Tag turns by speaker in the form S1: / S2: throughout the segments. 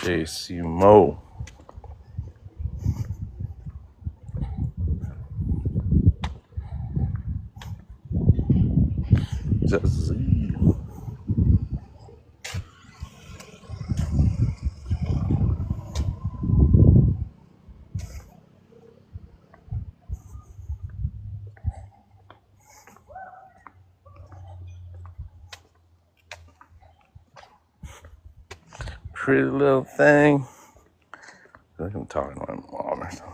S1: JC Mo. Jazzy. Pretty little thing. I think I'm talking to my mom or something.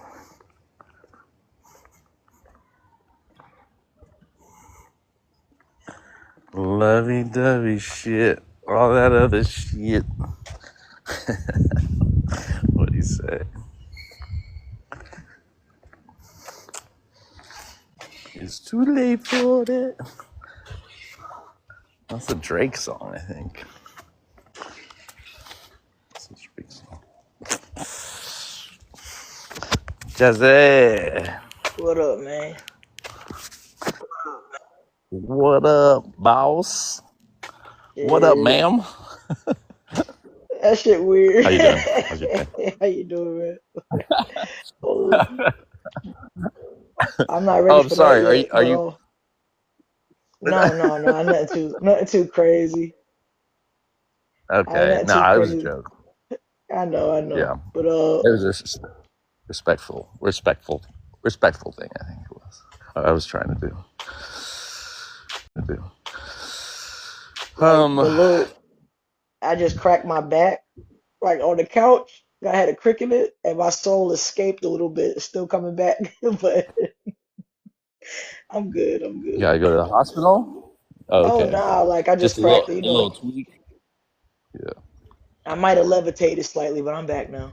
S1: Lovey-dovey shit. All that other shit. What do you say? It's too late for that. That's a Drake song, I think. That's a Drake song. Jazzy.
S2: What up, man?
S1: What up, boss? What up, ma'am?
S2: That shit weird.
S1: How you doing? How's your day?
S2: How you doing, man? I'm not ready
S1: Oh, I'm
S2: for
S1: sorry.
S2: that yet.
S1: Are you?
S2: No, nothing too crazy.
S1: Okay.
S2: Nothing
S1: No,
S2: too
S1: it was a
S2: crazy.
S1: joke.
S2: I know.
S1: Yeah.
S2: But
S1: It was a respectful thing, I think it was. I was trying to do.
S2: but look, I just cracked my back, like on the couch. I had a crick in it, and my soul escaped a little bit. It's still coming back, but I'm good.
S1: You gotta go to the hospital? Oh,
S2: Oh
S1: okay.
S2: no, like I
S1: Just
S2: just
S1: a
S2: cracked it,
S1: little tweak. Yeah.
S2: I might have levitated slightly, but I'm back now.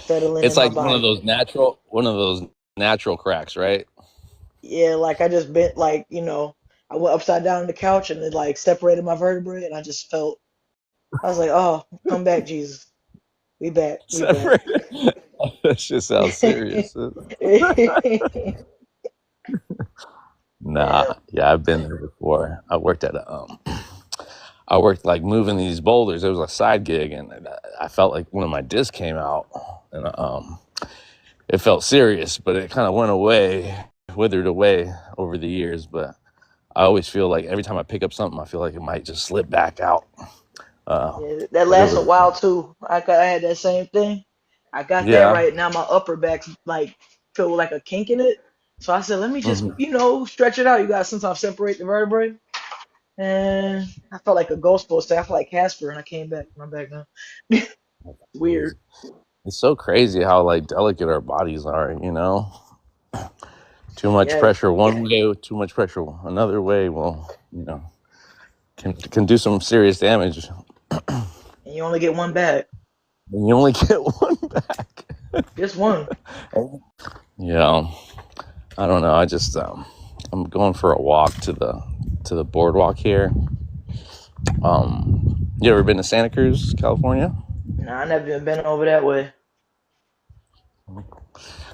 S2: Settling
S1: It's
S2: in my
S1: like
S2: body.
S1: one of those natural cracks, right?
S2: Yeah, like I just bent, like, I went upside down on the couch and it like separated my vertebrae, and I just felt, I was like, oh, come back, Jesus. We back.
S1: That shit sounds serious. Nah, yeah, I've been there before. I worked like moving these boulders. It was a side gig, and I felt like one of my discs came out, and it felt serious, but it kind of went away, withered away over the years. But I always feel like every time I pick up something, I feel like it might just slip back out.
S2: Yeah, that lasts a while too. I had that same thing. I got that
S1: Yeah.
S2: right now. My upper back's like feel like a kink in it. So I said, let me just, stretch it out. You gotta sometimes separate the vertebrae. And I felt like a ghost supposed to. I felt like Casper, and I came back. I'm back now. Weird.
S1: It's so crazy how like delicate our bodies are, Too much pressure one way, too much pressure another way will, can do some serious damage.
S2: And you only get one back.
S1: And you only get one back.
S2: Just one.
S1: Yeah. I don't know. I just I'm going for a walk to the boardwalk here. You ever been to Santa Cruz, California?
S2: No, I never even been over that way.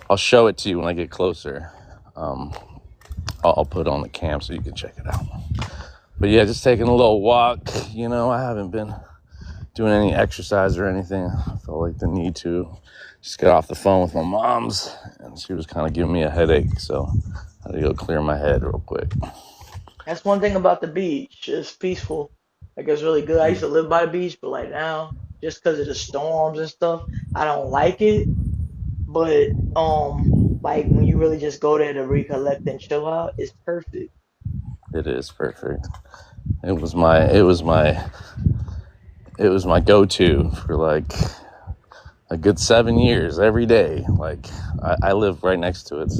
S1: I'll show it to you when I get closer. I'll put it on the cam so you can check it out. But yeah, just taking a little walk. I haven't been doing any exercise or anything. I felt like the need to just get off the phone with my mom's, and she was kind of giving me a headache, so I had to go clear my head real quick.
S2: That's one thing about the beach. It's peaceful. Like, it's really good. I used to live by the beach, but like now, just because of the storms and stuff, I don't like it. But like when you really just go there to recollect and chill out, it's perfect.
S1: It is perfect. It was my go-to for like a good 7 years every day. Like I live right next to it,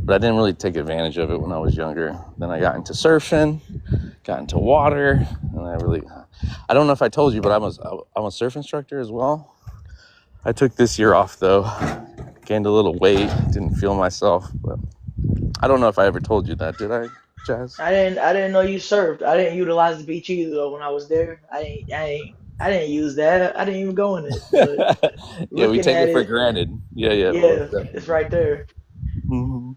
S1: but I didn't really take advantage of it when I was younger. Then I got into surfing, got into water, and I don't know if I told you, but I'm a surf instructor as well. I took this year off though, gained a little weight, didn't feel myself, but I don't know if I ever told you that, did I, Jazz?
S2: I didn't know you surfed. I didn't utilize the beach either though when I was there. I didn't use that. I didn't even go in it. But
S1: Yeah, we
S2: looking
S1: take
S2: at
S1: it for
S2: it,
S1: granted. Yeah,
S2: yeah, it's right there.
S1: Mm-hmm.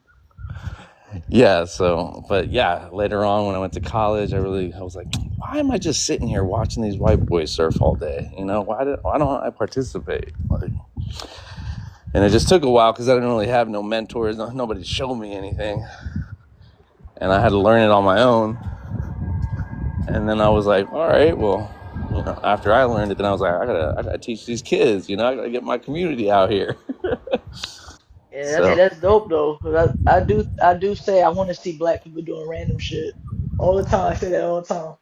S1: Yeah, so but yeah, later on when I went to college, I was like, why am I just sitting here watching these white boys surf all day? Why don't I participate? Like, and it just took a while because I didn't really have no mentors, nobody showed me anything, and I had to learn it on my own. And then I was like, all right, well, after I learned it, then I was like, I gotta teach these kids. I gotta get my community out here.
S2: Yeah,
S1: So
S2: that's dope though. 'Cause I do say I want to see black people doing random shit all the time. I say that all the time.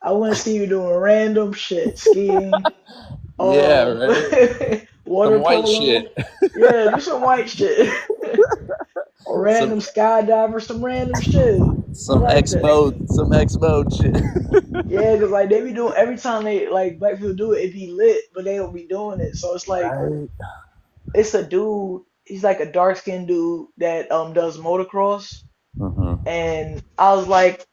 S2: I want to see you doing random shit, skiing,
S1: yeah,
S2: um,
S1: right. Some
S2: water
S1: white
S2: polo.
S1: shit,
S2: Yeah, do some white shit. Or
S1: some
S2: random skydiver, some random shit. I like that.
S1: Some X mode shit.
S2: Yeah, cause like they be doing every time they like black people do it, it be lit, but they don't be doing it. So it's like
S1: Right.
S2: it's a dude. He's like a dark skinned dude that does motocross,
S1: Hmm.
S2: and I was like,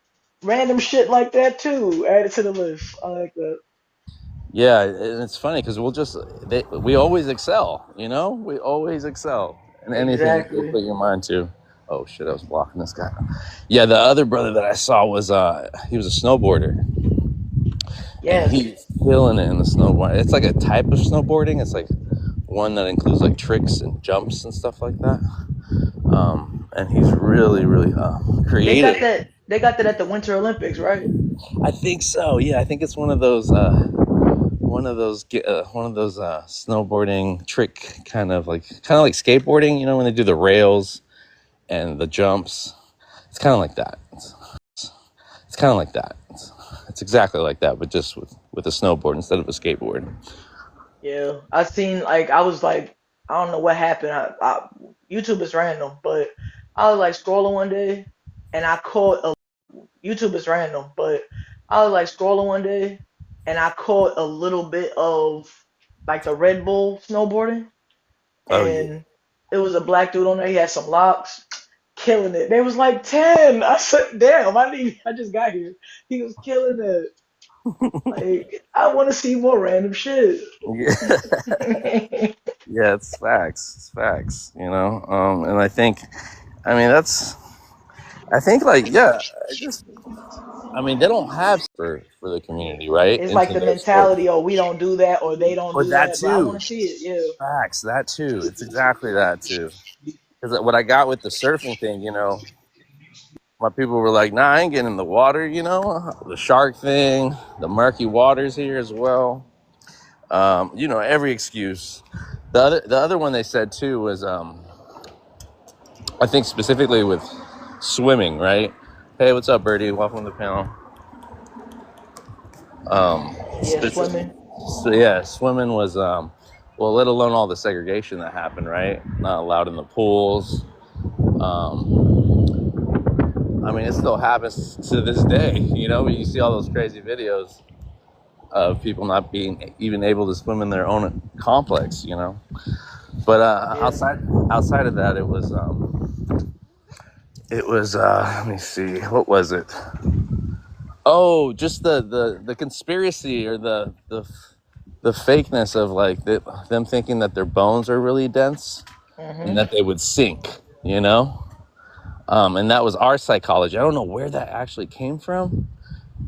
S2: random shit like that too. Add it to the list. I like that.
S1: Yeah, and it's funny because we always excel. We always excel in anything you
S2: Exactly.
S1: put your mind to. Oh shit! I was blocking this guy. Yeah, the other brother that I saw was he was a snowboarder, and
S2: Yes.
S1: he's killing it in the snowboard. It's like a type of snowboarding. It's like one that includes like tricks and jumps and stuff like that. And he's really, really
S2: They got
S1: creative.
S2: that. They got that at the Winter Olympics, right?
S1: I think so. Yeah, I think it's one of those snowboarding trick kind of like skateboarding. When they do the rails and the jumps. It's kind of like that. It's kind of like that. It's exactly like that, but just with a snowboard instead of a skateboard.
S2: Yeah. I seen like I was like I don't know what happened. YouTube is random, but I was like scrolling one day, and I caught a YouTube is random, but I was like scrolling one day, and I caught a little bit of like the Red Bull snowboarding,
S1: Oh yeah.
S2: and it was a black dude on there. He had some locks, killing it. They was like 10. I said, damn, I just got here. He was killing it. Like, I want to see more random shit.
S1: Yeah. Yeah, it's facts. It's facts. And I think like yeah, they don't have for the community, right?
S2: It's like
S1: Into
S2: the
S1: their sport.
S2: mentality, oh, we don't do that, or they don't
S1: But
S2: do
S1: that
S2: that, but I
S1: too.
S2: want to see it. Yeah.
S1: Facts, that too. It's exactly that too. Because what I got with the surfing thing, my people were like, nah, I ain't getting in the water, the shark thing, the murky waters here as well. Every excuse. The other one they said too was I think specifically with swimming, right? Hey, what's up, Birdie? Welcome to the panel.
S2: Yeah,
S1: Specific,
S2: swimming.
S1: so yeah, swimming was well, let alone all the segregation that happened, right? Not allowed in the pools. It still happens to this day. You see all those crazy videos of people not being even able to swim in their own complex. But
S2: Yeah.
S1: outside of that, it was let me see, what was it? Oh, just the conspiracy or the fakeness of like them thinking that their bones are really dense and
S2: Mhm.
S1: that they would sink. And that was our psychology. I don't know where that actually came from.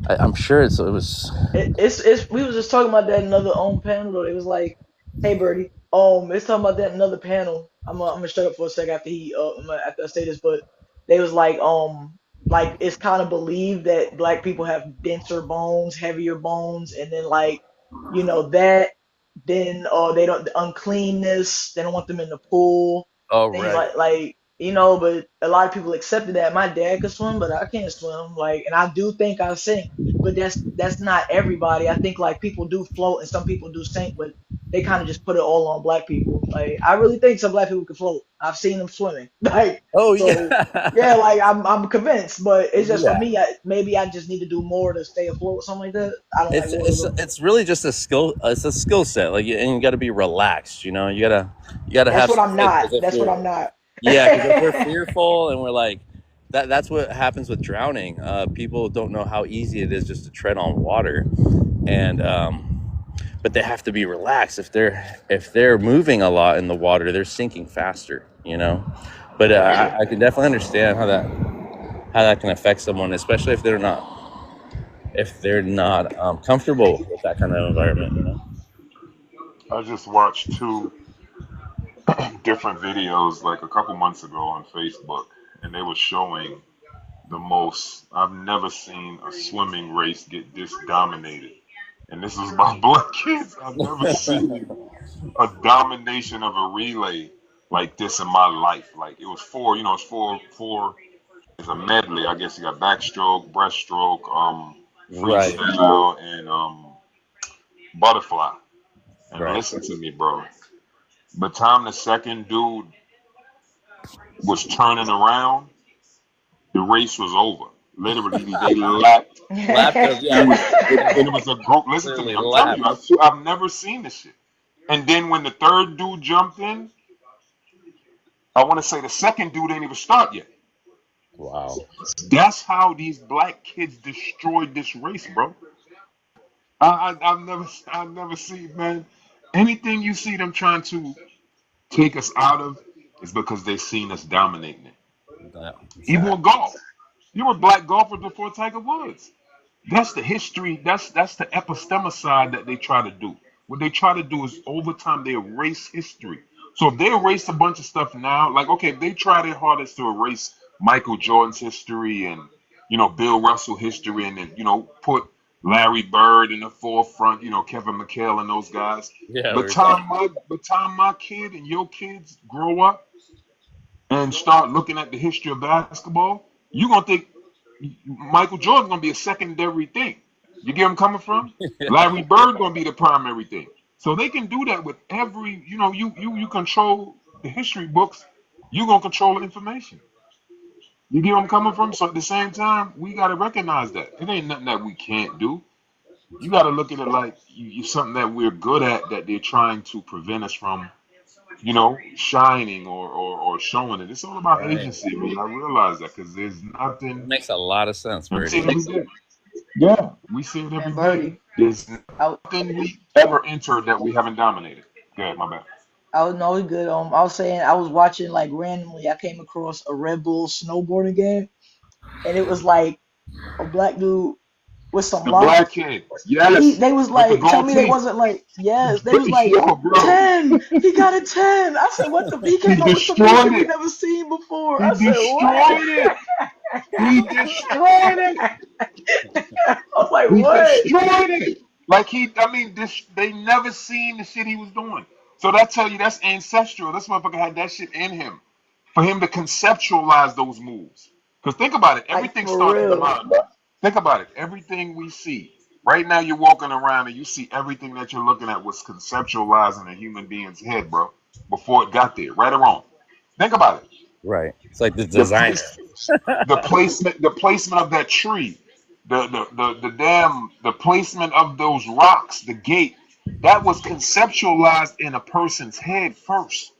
S1: I'm sure it was.
S2: It's we was just talking about that in another panel though. It was like, hey Birdie, it's talking about that in another panel. I'm gonna shut up for a second after after I say this, but they was like it's kind of believed that black people have denser bones, heavier bones, and then like that then they don't the uncleanness, they don't want them in the pool,
S1: Oh,
S2: things
S1: right.
S2: like but a lot of people accepted that my dad could swim, but I can't swim. Like, and I do think I sink, but that's not everybody. I think like people do float and some people do sink, but they kind of just put it all on black people. Like, I really think some black people can float. I've seen them swimming. Like,
S1: Oh
S2: so
S1: yeah.
S2: yeah, like I'm convinced, but it's just for
S1: Yeah.
S2: me. Maybe I just need to do more to stay afloat or something like that. I don't like
S1: It's
S2: water
S1: it's
S2: though.
S1: it's really just a skill. It's a skill set. Like, and you got to be relaxed. You gotta
S2: That's
S1: have
S2: what
S1: some
S2: I'm
S1: faith
S2: not.
S1: because if
S2: That's what
S1: you're
S2: I'm not.
S1: yeah, because if we're fearful and we're like that's what happens with drowning. People don't know how easy it is just to tread on water, and but they have to be relaxed. If they're moving a lot in the water, they're sinking faster. But I can definitely understand how that. how that can affect someone, especially if they're not comfortable with that kind of environment.
S3: I just watched two different videos like a couple months ago on Facebook, and they were showing the most. I've never seen a swimming race get this dominated. And this is by black kids. I've never seen a domination of a relay like this in my life. Like it was four, it's four. It's a medley. I guess you got backstroke, breaststroke,
S1: Right,
S3: freestyle, and butterfly. And
S1: right.
S3: listen to me, bro. By the time the second dude was turning around, the race was over. Literally, they lapped.
S1: Laptop,
S3: It
S1: yeah,
S3: was, and it was a group. Listen to me.
S1: literally
S3: I'm telling you,
S1: lapped.
S3: I've never seen this shit. And then when the third dude jumped in, I want to say the second dude ain't even start yet.
S1: Wow.
S3: That's how these black kids destroyed this race, bro. I've never seen, man. Anything you see them trying to take us out of is because they seen us dominating it.
S1: Yeah,
S3: Even
S1: exactly.
S3: with golf, you were a black golfer before Tiger Woods. That's the history. That's the epistemicide that they try to do. What they try to do is over time they erase history. So if they erase a bunch of stuff now, like okay, if they try their hardest to erase Michael Jordan's history and Bill Russell history, and then put Larry Bird in the forefront, Kevin McHale and those guys.
S1: Yeah, we
S3: By the
S1: were talking.
S3: time my kid and your kids grow up and start looking at the history of basketball, you're gonna think Michael Jordan's gonna be a secondary thing. You get where I'm coming from? Larry Bird gonna be the primary thing. So they can do that with every, you control the history books, you gonna control the information. You get where I'm coming from? So at the same time, we gotta recognize that. It ain't nothing that we can't do. You gotta look at it like something that we're good at that they're trying to prevent us from, shining or showing it. It's all about
S1: Right.
S3: agency, man. I realize that because there's
S1: It
S3: nothing.
S1: makes a lot of sense,
S3: We see
S1: Birdie.
S3: it every day. Yeah, we see it every
S2: And
S3: day.
S2: Birdie,
S3: There's
S2: I,
S3: nothing we ever entered that we haven't dominated. Good, my bad.
S2: I was no good. I was saying I was watching like randomly. I came across a Red Bull snowboarding game, and it was like a black dude with some
S3: The black
S2: locks.
S3: kid, yes,
S2: They was
S3: with the
S2: like, tell
S3: gold
S2: me they
S3: teeth.
S2: wasn't like, yes, they was like
S3: Yo, bro,
S2: 10. He got a 10. I said, what the? He
S3: he
S2: came up with some new
S3: destroyed
S2: shit we
S3: it.
S2: never seen before.
S3: He
S2: I said, what?
S3: destroyed it. He destroyed it.
S2: I was like,
S3: He
S2: what?
S3: destroyed it. Like I mean, they never seen the shit he was doing. So that tell you that's ancestral. This motherfucker had that shit in him for him to conceptualize those moves. Because think about it,
S2: Like
S3: everything
S2: for
S3: starts in the
S2: real.
S3: mind. Think about it, everything we see. Right now, you're walking around and you see everything that you're looking at was conceptualized in a human being's head, bro, before it got there, right or wrong. Think about it.
S1: Right. It's like the
S3: The
S1: designer.
S3: place, the placement of that tree, the placement of those rocks, the gate, that was conceptualized in a person's head first.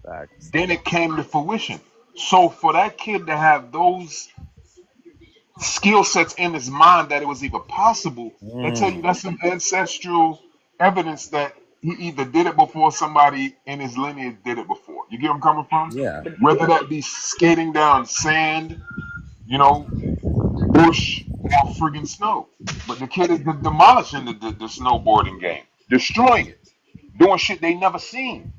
S1: Facts.
S3: Then it came to fruition. So for that kid to have those skill sets in his mind that it was even possible, they tell you
S1: Mm,
S3: that's some ancestral evidence that he either did it before somebody in his lineage did it before. You get where I'm coming from?
S1: yeah.
S2: But
S3: Whether that be skating down sand, you know, bush, or friggin' snow. But the kid is demolishing the snowboarding game, destroying it, doing shit they never seen.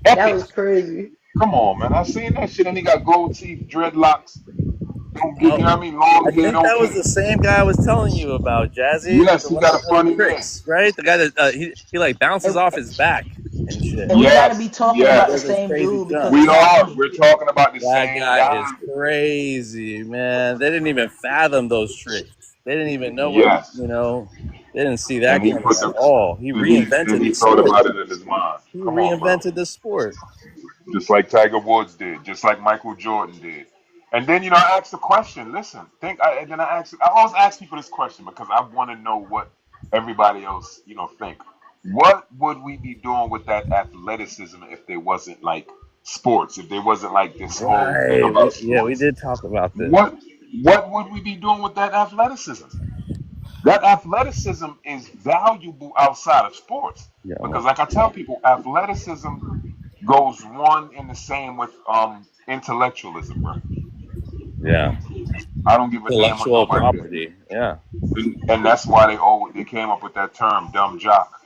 S2: that
S3: Epic.
S2: was crazy.
S3: Come on, man. I seen that shit, and he got gold teeth, dreadlocks. Don't get,
S1: Oh,
S3: you know what I mean? Long
S1: I
S3: hair,
S1: think
S3: don't
S1: that was
S3: care.
S1: the same guy I was telling you about, Jazzy,
S3: Yes,
S1: the
S3: he
S1: one that
S3: got a
S1: does the
S3: funny hair.
S1: tricks, right? The guy that he like bounces
S2: And,
S1: off his back and shit.
S2: and we gotta be
S3: Yes,
S2: talking
S1: He
S2: about the
S1: does
S3: yes.
S1: those
S2: same
S1: crazy
S2: dude because
S1: jumps.
S3: We
S2: it's
S3: are.
S2: happening.
S3: We're talking about the
S1: That
S3: same
S1: guy
S3: guy.
S1: is crazy, man. They didn't even fathom those tricks. They didn't even know what,
S3: Yes.
S1: they didn't see
S3: And
S1: that
S3: he
S1: coming
S3: put
S1: at
S3: the
S1: all. He
S3: and
S1: reinvented
S3: he
S1: the
S3: thought
S1: sport.
S3: about it in his mind.
S1: He
S3: Come on, bro.
S1: reinvented the sport.
S3: Just like Tiger Woods did, just like Michael Jordan did. And then I asked the question. Listen, and then I always ask people this question because I want to know what everybody else think. What would we be doing with that athleticism if there wasn't like sports? If there wasn't like this whole thing
S1: Right.
S3: about
S1: We
S3: sports?
S1: did talk about this.
S3: What would we be doing with that athleticism? That athleticism is valuable outside of sports
S1: Yeah,
S3: because,
S1: almost.
S3: like I tell people, athleticism goes one in the same with intellectualism, bro.
S1: Yeah.
S3: I don't give a damn what
S1: Intellectual
S3: nobody does.
S1: property. Yeah.
S3: And that's why they came up with that term, dumb jock,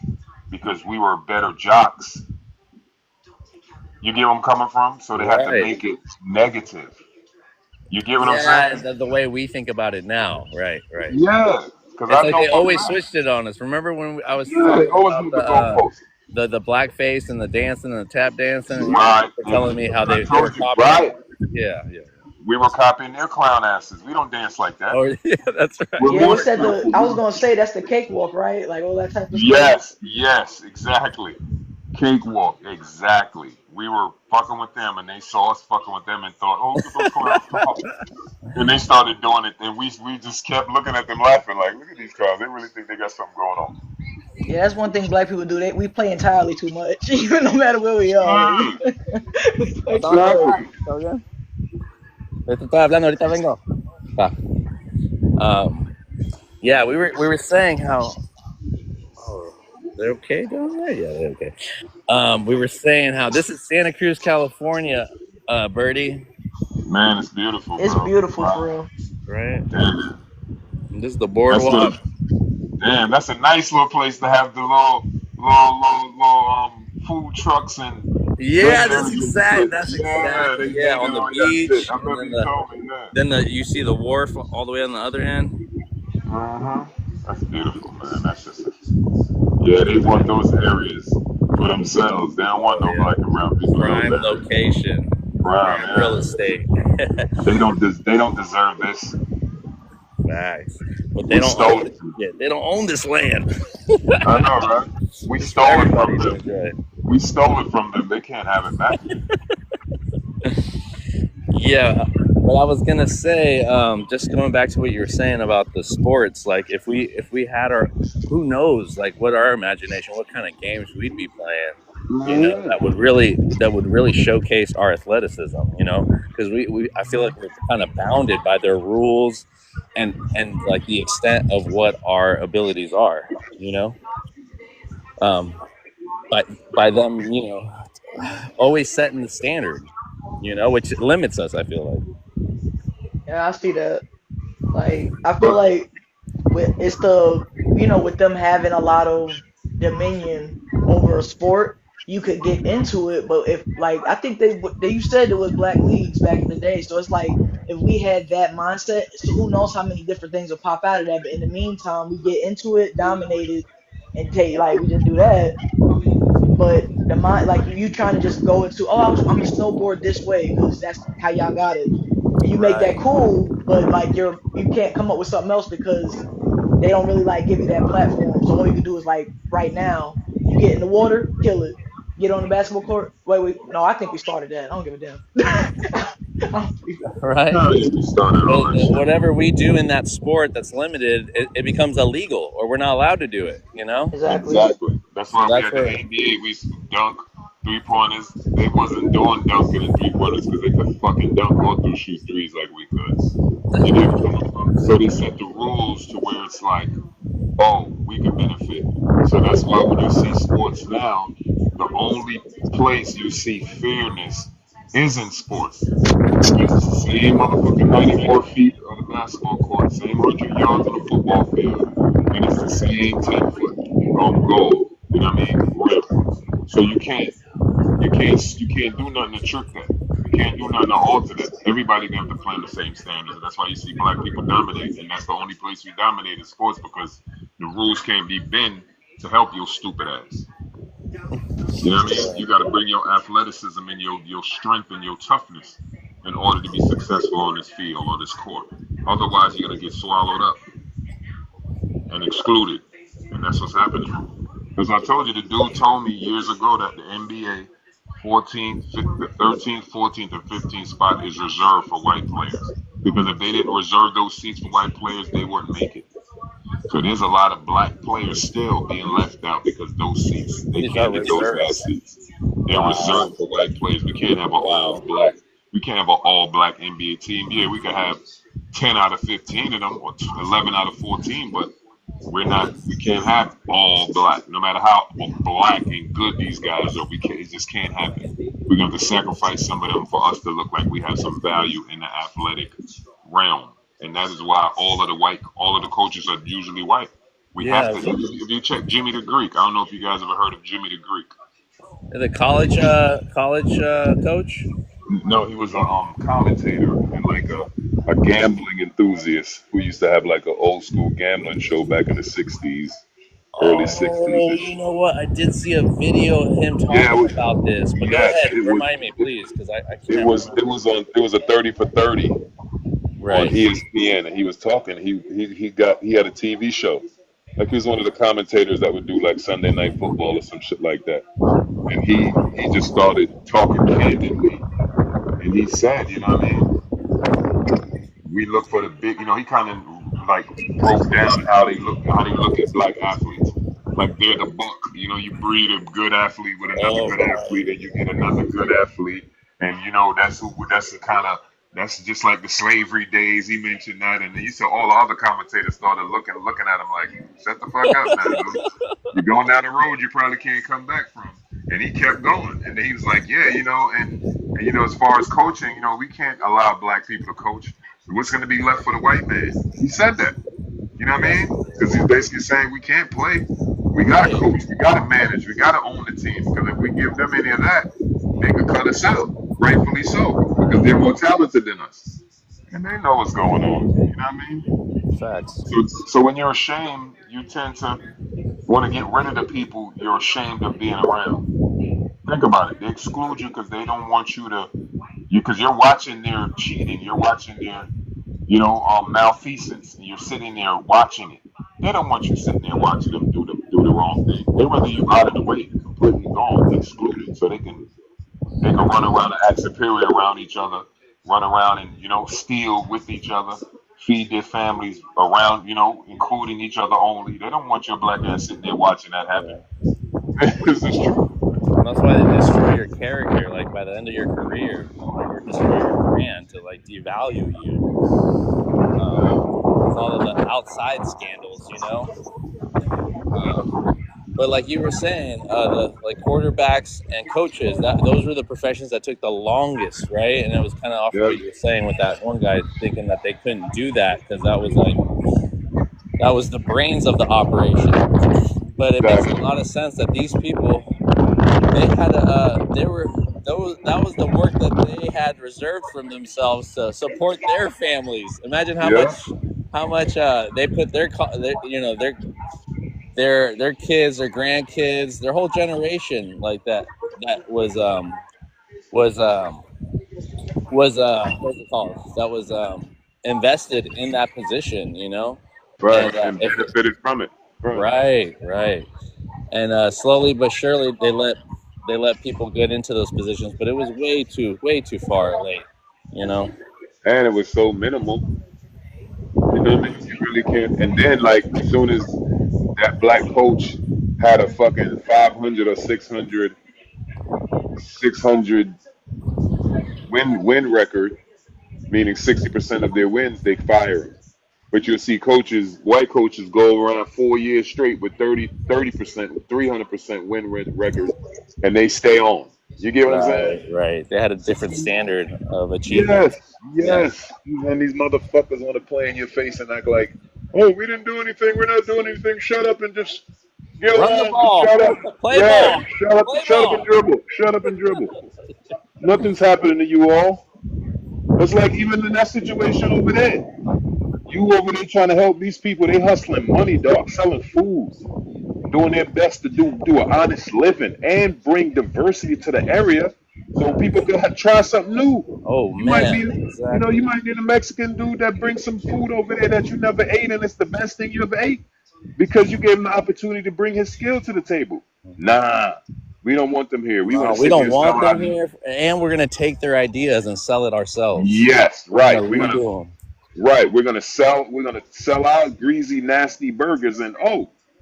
S3: because we were better jocks. You get where I'm coming from? So they had to
S1: Right.
S3: make it negative. You get what I'm
S1: Yeah,
S3: saying?
S1: the way we think about it now. Right, right.
S3: Yeah, because
S1: It's
S3: I
S1: like
S3: know
S1: they
S3: for a
S1: always
S3: fact.
S1: switched it on us. Remember when I was
S3: Yeah, they
S1: talking
S3: always
S1: about
S3: moved the goalposts.
S1: the blackface and the dancing and the tap dancing, and you
S3: Right.
S1: were telling me how
S3: And I
S1: they were
S3: told you,
S1: copying
S3: right.
S1: it? Yeah, yeah.
S3: We were copying their clown asses. We don't dance like that.
S1: Oh, yeah, that's
S3: We're
S1: right.
S2: Yeah,
S3: more
S2: what's that?
S3: skillful.
S2: I was gonna say that's the cakewalk, right? Like all that type of stuff.
S3: Yes, exactly. Cakewalk, exactly. We were fucking with them, and they saw us fucking with them, and thought, "Oh, look at those clowns!" Come on. And they started doing it, and we just kept looking at them, laughing, like, "Look at these clowns. They really think they got something going on."
S2: Yeah, that's one thing black people do. We play entirely too much, even no matter where we are.
S3: Mm,
S2: We play too much.
S3: exactly.
S1: ¿Todo bien? Esto estoy hablando, ahorita vengo. Ah. Yeah, we were saying how. Oh, they're okay down there? Yeah, they're okay. We were saying how this is Santa Cruz, California, Birdie,
S3: Man, it's beautiful,
S2: It's
S3: bro.
S2: beautiful for
S3: Wow.
S2: real.
S1: right?
S3: Damn.
S1: And this is the
S3: That's
S1: boardwalk.
S3: damn. That's a nice little place to have the little food trucks and
S1: Yeah, that's exact. That's
S3: yeah,
S1: exactly.
S3: they
S1: Yeah, on
S3: did
S1: the
S3: all that shit.
S1: beach,
S3: I
S1: and
S3: remember
S1: then
S3: you told me that.
S1: you see the wharf all the way on the other end.
S3: That's beautiful, man. That's just yeah. They want those areas for themselves. They don't want no
S1: Yeah.
S3: black and brown people.
S1: Prime
S3: Those areas.
S1: location,
S3: Brown,
S1: prime real
S3: yeah.
S1: estate.
S3: They don't deserve this.
S1: Facts. But
S3: We stole it.
S1: they don't own this land.
S3: I know, right? We
S1: It's for
S3: stole it
S1: everybody
S3: from
S1: to
S3: them.
S1: enjoy.
S3: We stole it from them. They can't have it back.
S1: Yeah, but I was gonna say, just going back to what you were saying about the sports, like if we had our, who knows, like what our imagination, what kind of games we'd be playing, that would really showcase our athleticism, because I feel like we're kind of bounded by their rules, and like the extent of what our abilities are, um, by them, always setting the standard, which limits us. I feel like.
S2: Yeah, I see that. Like I feel
S3: But
S2: like it's with them having a lot of dominion over a sport, you could get into it. But if like I think you said there was black leagues back in the day, so it's like if we had that mindset, so who knows how many different things will pop out of that. But in the meantime, we get into it, dominated, and take like we just do that. But the mind, like you trying to just go into, oh, I'm a snowboard this way because that's how y'all got it, and you make that
S1: Right.
S2: cool, but like you can't come up with something else because they don't really like give you that platform. So all you can do is like right now, you get in the water, kill it. Get on the basketball court. Wait, no, I think we started that. I don't give a damn.
S1: Right.
S3: no, yeah, we started all that shit.
S1: Whatever we do in that sport that's limited, it becomes illegal, or we're not allowed to do it.
S2: Exactly.
S3: Exactly. That's why we
S1: That's
S3: had the
S1: where.
S3: NBA. We used to dunk 3-pointers. They wasn't doing dunking and 3-pointers because they could fucking dunk or through shoot threes like we could. You get what I'm coming from? So they set the rules to where it's like, oh, we can benefit. So that's why when you see sports now, the only place you see fairness is in sports. It's the same motherfucking 94 feet on the basketball court, same 100 yards on the football field, and it's the same 10 foot goal. You know what I mean? Rim. So you can't do nothing to trick that. You can't do nothing to alter that. Everybody gonna have to play on the same standards. That's why you see black people dominate, and that's the only place we dominate in sports because the rules can't be bent to help your stupid ass. You know what I mean? You got to bring your athleticism and your strength and your toughness in order to be successful on this field or this court. Otherwise, you're gonna get swallowed up and excluded, and that's what's happening. As I told you, the dude told me years ago that the NBA 14th, the 13th, 14th, and 15th spot is reserved for white players because if they didn't reserve those seats for white players, they wouldn't make it. So there's a lot of black players still being left out because those seats they
S1: These are
S3: can't get those
S1: reserved.
S3: last seats. They're
S1: Wow.
S3: reserved for white players. We can't have an all black. We can't have an all black NBA team. Yeah, we could have 10 out of 15 of them or 11 out of 14, but we're not. We can't have all black. No matter how black and good these guys are, we can't. It just can't happen. We're going to have to sacrifice some of them for us to look like we have some value in the athletic realm. and that is why all of the coaches are usually white. We have
S1: Yeah,
S3: to. If you check Jimmy the Greek, I don't know if you guys ever heard of Jimmy the Greek.
S1: the college coach.
S3: No, he was a commentator and like a gambling enthusiast who used to have like an old school gambling show back in the '60s, early '60s
S1: Oh,
S3: ish.
S1: you know what? I did see a video of him
S3: Yeah,
S1: talking about this, but go
S3: yes,
S1: ahead, remind me, please, because I
S3: it
S1: can't
S3: was
S1: remember.
S3: it was a 30 for 30 on
S1: Right.
S3: ESPN, and he was talking. He had a TV show. Like he was one of the commentators that would do like Sunday Night Football or some shit like that. And he just started talking candidly, and he said, you know what I mean? We look for the big, he kind of like broke down how they look at black athletes. Like they're the buck. You breed a good athlete with another
S1: Oh,
S3: good athlete, and you get another good athlete, and that's just like the slavery days. He mentioned that, and he said all the other commentators started looking at him like, shut the fuck up now, dude. You're going down the road you probably can't come back from. And he kept going, and then he was like, yeah, and as far as coaching, we can't allow black people to coach. What's going to be left for the white man? He said that. You know what I mean? Because he's basically saying we can't play. We got to coach. We got to manage. We got to own the team. Because if we give them any of that, they could cut us out. Rightfully so. Because they're more talented than us. And they know what's going on. You know what I mean?
S1: facts.
S3: So when you're ashamed, you tend to want to get rid of the people you're ashamed of being around. Think about it. They exclude you because they don't want you to, because you're watching their cheating. You're watching their malfeasance, and you're sitting there watching it. They don't want you sitting there watching them do the wrong thing. They rather you out of the way, completely gone, excluded, so they can run around and act superior around each other, run around and steal with each other, feed their families around, including each other only. They don't want your black ass sitting there watching that happen. This is true.
S1: And that's why they destroy your character. Like by the end of your career, or destroy your brand to like devalue you. With all of the outside scandals, But like you were saying, the like quarterbacks and coaches, those were the professions that took the longest, right? And it was kind of off of
S3: Yeah.
S1: what you were saying with that one guy thinking that they couldn't do that because that was the brains of the operation. But it makes a lot of sense that these people, that was the work that they had reserved from themselves to support their families. Imagine how
S3: Yeah.
S1: much they put their kids, their grandkids, their whole generation like that was was what's it called? That was invested in that position,
S3: Right.
S1: and
S3: And
S1: if
S3: benefited from it. Right.
S1: right, and slowly but surely they let people get into those positions, but it was way too far late, you know.
S3: And it was so minimal. You know what I mean? You really can't. And then, like, as soon as that black coach had a fucking 500 or 600 win record, meaning 60% of their wins, they fire him. But you'll see white coaches go around 4 years straight with 30%, 300% records, and they stay on. You get what I'm saying?
S1: Right. They had a different standard of achievement.
S3: Yes, yes. And these motherfuckers want to play in your face and act like, oh, we didn't do anything. We're not doing anything. Shut up and just get
S1: Run the
S3: along.
S1: ball.
S3: Shut up.
S1: Play
S3: Yeah,
S1: ball. Play
S3: shut up
S1: ball.
S3: and dribble. Shut up and dribble. Nothing's happening to you all. It's like even in that situation over there. You over there trying to help these people. They hustling money, dog, selling food, doing their best to do an honest living and bring diversity to the area so people can try something new.
S1: Oh
S3: You might
S1: man,
S3: be,
S1: exactly.
S3: you might be a Mexican dude that brings some food over there that you never ate, and it's the best thing you ever ate because you gave him the opportunity to bring his skill to the table. Nah, we don't want them here. We want to
S1: We
S3: sit
S1: don't
S3: here
S1: want them
S3: selling.
S1: here, and we're gonna take their ideas and sell it ourselves.
S3: Yes,
S1: We're
S3: right.
S1: gonna redo them.
S3: Right, we're gonna sell out greasy, nasty burgers, and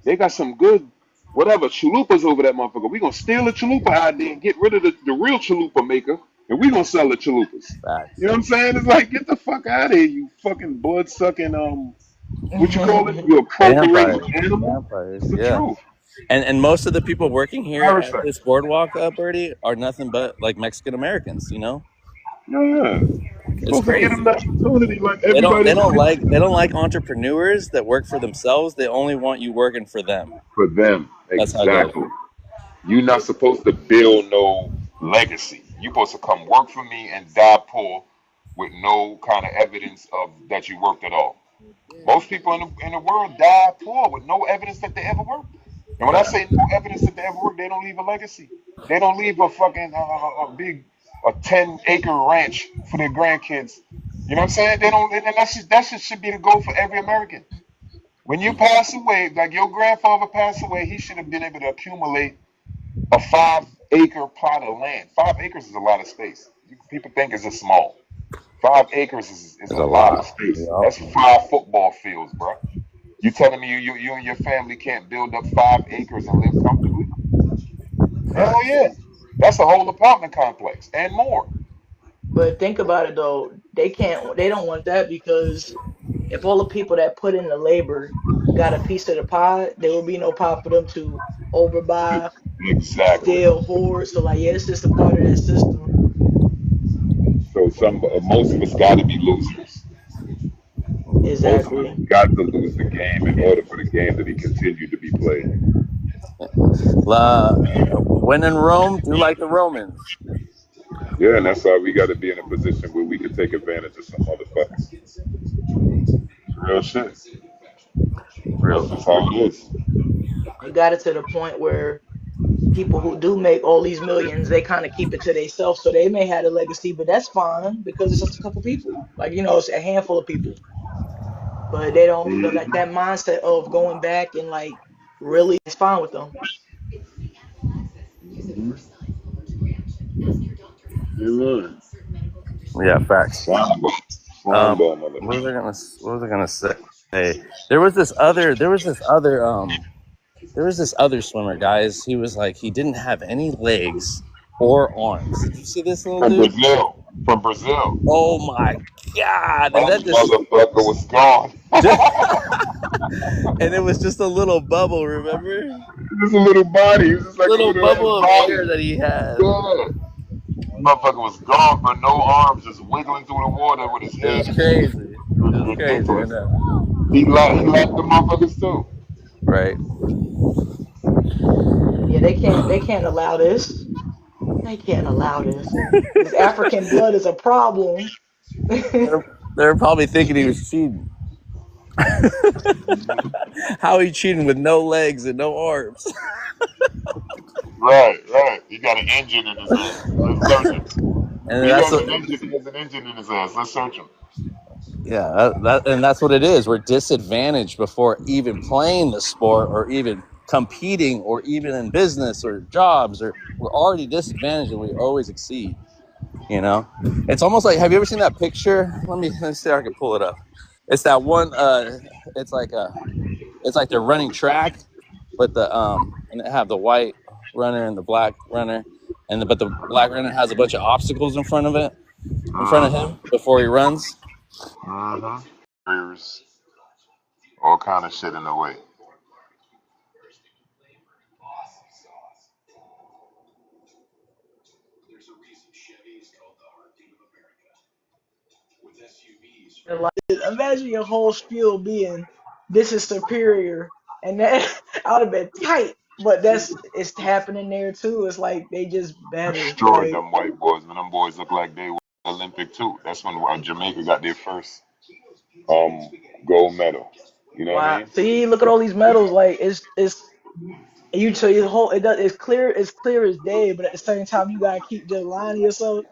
S3: they got some good whatever chalupas over that motherfucker. We're gonna steal the chalupa idea and get rid of the real chalupa maker, and we're gonna sell the chalupas.
S1: Facts.
S3: You know what I'm saying? It's like get the fuck out of here, you fucking blood sucking what you call it? You appropriating animal.
S1: Vampires.
S3: It's the
S1: Yeah.
S3: truth.
S1: And most of the people working here at
S3: Parasite.
S1: this boardwalk, Birdie, are nothing but like Mexican Americans,
S3: Yeah, you're
S1: It's
S3: supposed to get them
S1: crazy.
S3: the opportunity like
S1: They don't
S3: everybody
S1: they
S3: else
S1: don't like they don't like entrepreneurs that work for themselves. They only want you working for them.
S3: for them.
S1: That's how it goes.
S3: Exactly. You're not supposed to build no legacy. You're supposed to come work for me and die poor with no kind of evidence of that you worked at all. Most people in the world die poor with no evidence that they ever worked. And when I
S1: Yeah.
S3: say no evidence that they ever worked, they don't leave a legacy. They don't leave a fucking a big a 10-acre ranch for their grandkids. You know what I'm saying? They don't, and that should be the goal for every American. When you pass away, like your grandfather passed away, he should have been able to accumulate a 5-acre plot of land. 5 acres is a lot of space. People think it's just small. 5 acres is
S1: It's
S3: a
S1: a
S3: lot of
S1: lot.
S3: space.
S1: Yep.
S3: That's 5 football fields, bro. You telling me you and your family can't build up 5 acres and live comfortably? Hell
S1: Facts.
S3: yeah. That's a whole apartment complex and more.
S2: But think about it though, they don't want that because if all the people that put in the labor got a piece of the pie, there will be no pie for them to overbuy,
S3: Exactly.
S2: steal, hoard. So like, yeah, it's just a part of that system.
S3: So most of us got to be losers. Most of us
S2: Exactly.
S3: got to lose the game in order for the game to be continued to be played.
S1: When in Rome, do like the Romans.
S3: Yeah, and that's why we got to be in a position where we can take advantage of some motherfuckers. Real shit. That's
S1: Real.
S3: just how it is.
S2: It got it to the point where people who do make all these millions, they kind of keep it to themselves. So they may have a legacy, but that's fine because it's just a couple people. Like, it's a handful of people. But they don't, like
S3: Mm-hmm.
S2: that mindset of going back and like really, it's fine with them.
S3: Amen.
S1: Yeah, facts.
S3: Slime ball. Slime
S1: Um,
S3: ball,
S1: what was I gonna say? There was this other. There was this other swimmer, guys. He was like he didn't have any legs or arms. Did you see this little
S3: From
S1: dude?
S3: Brazil. From Brazil.
S1: Oh my god! And
S3: That
S1: that just
S3: motherfucker was gone.
S1: and it was just a little bubble. Remember?
S3: Just a little body. He was just like a
S1: Little
S3: little ass
S1: bubble of
S3: body.
S1: air that he had.
S3: Yeah. Motherfucker was gone, but no arms, just wiggling through the water with his
S1: It was
S3: head.
S1: crazy.
S3: It
S1: It
S3: was
S1: was crazy. I
S3: ridiculous.
S1: know.
S3: He lapped the motherfuckers too.
S1: Right.
S2: Yeah, they can't allow this. They can't allow this. This African blood is a problem.
S1: They're probably thinking he was cheating. How he cheating with no legs and no arms?
S3: Right, right. He got an engine in his ass. Let's search him.
S1: And
S3: He
S1: that's
S3: got
S1: what,
S3: an engine. He has an engine in his ass. Let's search him.
S1: yeah, and that's what it is. We're disadvantaged before even playing the sport or even competing or even in business or jobs, or we're already disadvantaged and we always exceed. You know, it's almost like, have you ever seen that picture? Let me see if I can pull it up. It's that one. It's like they're running track, but and they have the white runner and the black runner, but the black runner has a bunch of obstacles in front of
S3: Uh-huh.
S1: him before he runs.
S3: Uh-huh. Barriers, all kind of shit in the way.
S2: And, like, imagine your whole spiel being, "This is superior," and that I would have been tight. But it's happening there too. It's like they just better.
S3: Destroyed
S2: Like,
S3: them white boys. Man, them boys look like they were Olympic too. That's when Jamaica got their first um gold medal. You know what I
S2: wow.
S3: mean?
S2: See, look at all these medals. Like, it's you so your whole it's clear as day. But at the same time, you gotta keep just lying to yourself.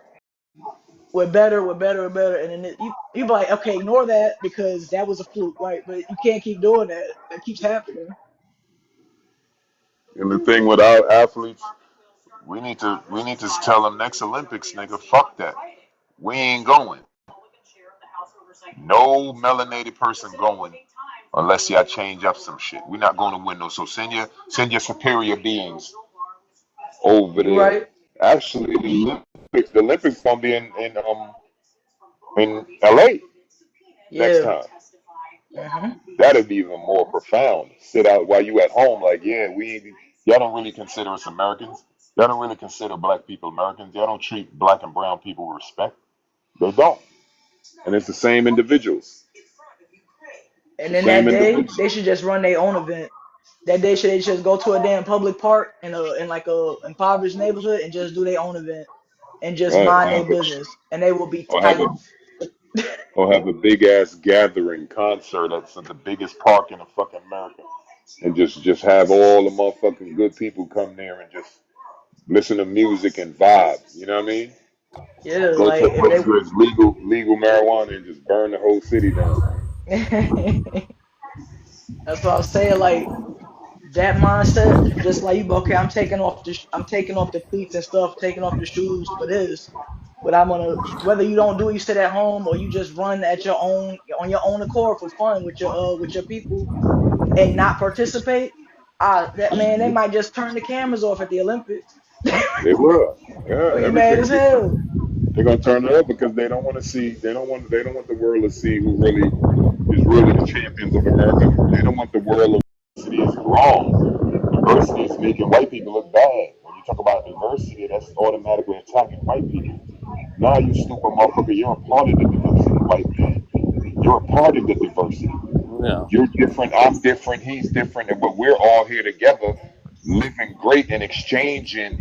S2: We're better, we're better, we're better, and then you be like, okay, ignore that because that was a fluke, right? But you can't keep doing that. That keeps happening.
S3: And the thing with our athletes, we need to tell them next Olympics, nigga, fuck that. We ain't going. No melanated person going unless y'all change up some shit. We're not going to win no. So send your superior beings over
S2: You
S3: there.
S2: right?
S3: Actually, the Olympics gonna be in LA next
S2: Yeah.
S3: time.
S2: Hmm.
S3: That'd be even more profound. Sit out while you at home, like, yeah, y'all don't really consider us Americans. Y'all don't really consider black people Americans. Y'all don't treat black and brown people with respect. They don't. And it's the same individuals.
S2: And
S3: The
S2: then
S3: same
S2: that day,
S3: individuals.
S2: they should just run their own event. That day, should they just go to a damn public park in like a impoverished neighborhood and just do their own event and just
S3: Right.
S2: mind their business, and they will be
S3: Or have
S2: tight.
S3: a or have a big ass gathering concert at the biggest park in the fucking America. And just have all the motherfucking good people come there and just listen to music and vibe. You know what I mean?
S2: Yeah,
S3: Go to
S2: like
S3: a
S2: if
S3: place where it's legal marijuana and just burn the whole city down.
S2: they, that's what I was saying. Like that mindset, just like you, okay, I'm taking off the cleats and stuff, taking off the shoes for this. But I'm gonna, whether you don't do it, you sit at home or you just run at your own on your own accord for fun with your people and not participate. That man, they might just turn the cameras off at the Olympics.
S3: They will. Yeah,
S2: Or you mad
S3: everything
S2: as
S3: will get turned.
S2: hell.
S3: They're gonna turn it up because they don't want to see. They don't want the world to see who really is really the champions of America. They don't want the world of diversity is wrong. Diversity is making white people look bad. When you talk about diversity, that's automatically attacking white people. Nah, you stupid motherfucker, you're a part of the diversity, white man. You're a part of the diversity.
S1: Yeah.
S3: You're different, I'm different, he's different, but we're all here together, living great and exchanging,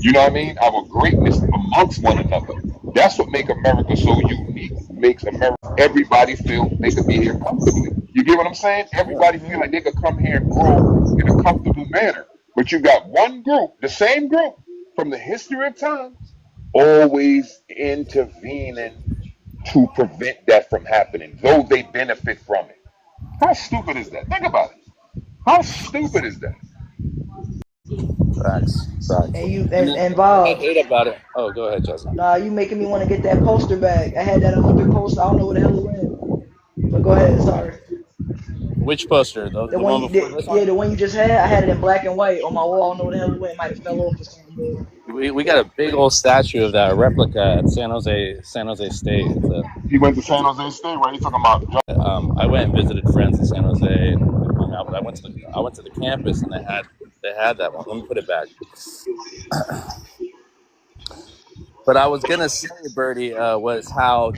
S3: you know what I mean? Our greatness amongst one another. That's what makes America so unique. Makes America everybody feel they could be here comfortably. You get what I'm saying? Everybody
S2: Hmm.
S3: feel like they could come here and grow in a comfortable manner. But you got one group, the same group from the history of time, always intervening to prevent that from happening, though they benefit from it. How stupid is that? Think about it. How stupid is that?
S1: Facts. Facts.
S2: And you
S1: And then
S2: and
S1: what I
S2: Bob,
S1: hate about it. Oh, go ahead, Jesse.
S2: nah, you making me want to get that poster back. I had that Olympic poster. I don't know where the hell it went. But go ahead. Sorry.
S1: Which poster?
S2: The
S1: The
S2: one
S1: one
S2: you
S1: before
S2: did,
S1: this
S2: yeah,
S1: one?
S2: the one you just had. I had it in black and white on my wall. I don't know where the hell it went. It might have fell off or something.
S1: We got a big old statue of that replica at San Jose State. It's a,
S3: He went to San Jose State, right? He's talking about.
S1: I went and visited friends in San Jose and hung out. But I went to the campus and they had that one. Let me put it back. But I was gonna say, Bertie, was how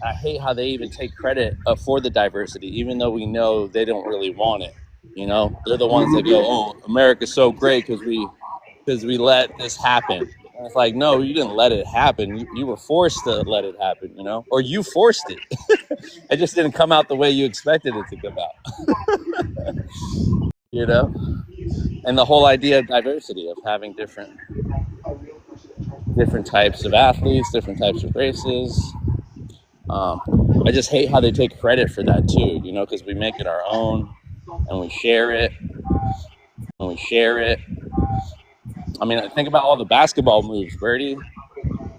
S1: I hate how they even take credit for the diversity, even though we know they don't really want it. You know, they're the ones that go, "Oh, America's so great because we let this happen." And it's like, no, you didn't let it happen. You were forced to let it happen. You know, or you forced it. It just didn't come out the way you expected it to come out. You know, and the whole idea of diversity of having different types of athletes, different types of races. I just hate how they take credit for that too, you know, because we make it our own and we share it and we share it. I mean, think about all the basketball moves, Bertie.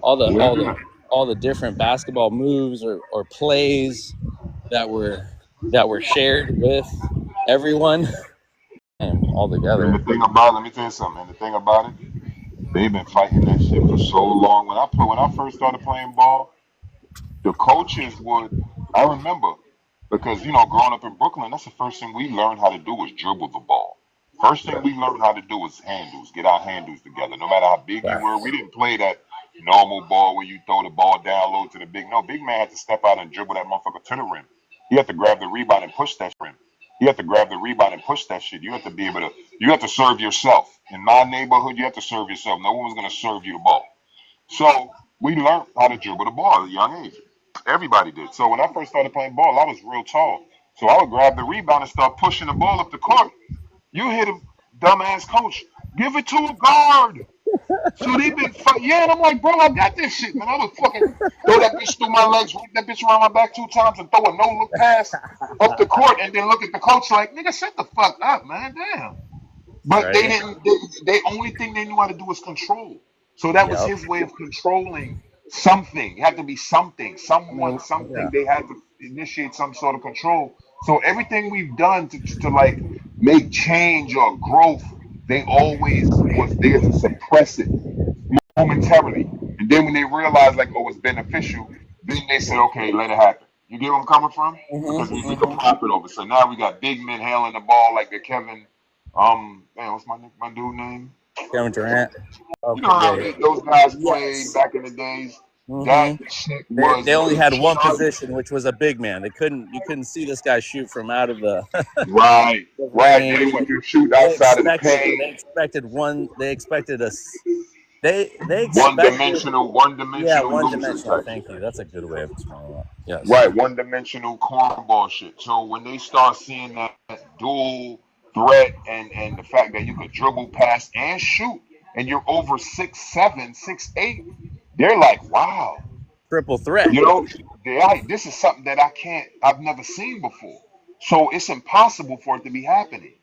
S1: All the all the
S3: Yeah.
S1: all the different basketball moves or plays that were shared with everyone and all
S3: And
S1: together.
S3: the thing about, let me tell you something. And the thing about it, they've been fighting that shit for so long. When I first started playing ball, the coaches would. I remember because growing up in Brooklyn, that's the first thing we learned how to do was dribble the ball. First thing we learned how to do was handles, get our handles together. No matter how big you were, we didn't play that normal ball where you throw the ball down low to the big. No, big man had to step out and dribble that motherfucker to the rim. He had to grab the rebound and push that rim. You have to grab the rebound and push that shit. You have to be able to. You have to serve yourself. In my neighborhood, you have to serve yourself. No one was gonna serve you the ball. So we learned how to dribble the ball at a young age. Everybody did. So when I first started playing ball, I was real tall. So I would grab the rebound and start pushing the ball up the court. You hit a dumbass coach. Give it to a guard. So they been yeah, and I'm like, bro, I got this shit, man. I would fucking throw that bitch through my legs, whip that bitch around my back 2 times, and throw a no look pass up the court, and then look at the coach like, nigga, shut the fuck up, man. Damn. But they
S1: Right?
S3: didn't. They only thing they knew how to do was control. So that was
S1: Yep.
S3: his way of controlling something. It had to be something,
S1: I
S3: someone,
S1: mean,
S3: something.
S1: yeah.
S3: They had to initiate some sort of control. So everything we've done to like make change or growth, they always was there to suppress it momentarily. And then when they realized like oh it's beneficial, then they said okay, let it happen. You get where I'm coming from? Because we make a
S1: Hmm.
S3: profit over. it. So now we got big men handling the ball like the Kevin. Man, what's my dude name?
S1: Kevin Durant.
S3: You know
S1: Okay,
S3: how
S1: yeah,
S3: those guys played
S2: Yes.
S3: back in the days. That
S1: Mm-hmm.
S3: shit
S1: They
S3: was
S1: only had one
S3: retarded.
S1: position, which was a big man. You couldn't see this guy shoot from out of the,
S3: Right,
S1: the
S3: right. They
S1: range.
S3: want
S1: Like
S3: you to shoot outside of the paint.
S1: they expected one. They expected us. They
S3: One
S1: expected.
S3: dimensional, one
S1: Yeah,
S3: dimensional
S1: one
S3: loser
S1: dimensional.
S3: type shit.
S1: Thank you. That's a good way of explaining that. Yes.
S3: Right, one dimensional cornball shit. So when they start seeing that dual threat and the fact that you could dribble pass and shoot and you're over 6'7", 6'8", they're like, wow.
S1: Triple threat.
S3: You know, this is something that I've never seen before. So it's impossible for it to be happening.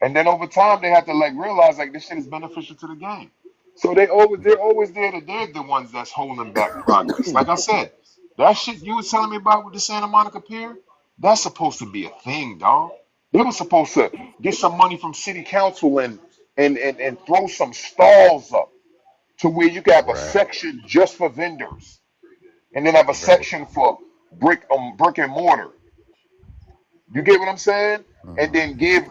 S3: And then over time they have to like realize like this shit is beneficial to the game. So they're always there to they're the ones that's holding back progress. Like I said, that shit you was telling me about with the Santa Monica Pier, that's supposed to be a thing, dog. They were supposed to get some money from city council and throw some stalls up to where you can have a
S1: Right.
S3: section just for vendors and then have a
S1: Right.
S3: section for brick and mortar. You get what I'm saying? And
S1: Mm-hmm.
S3: then give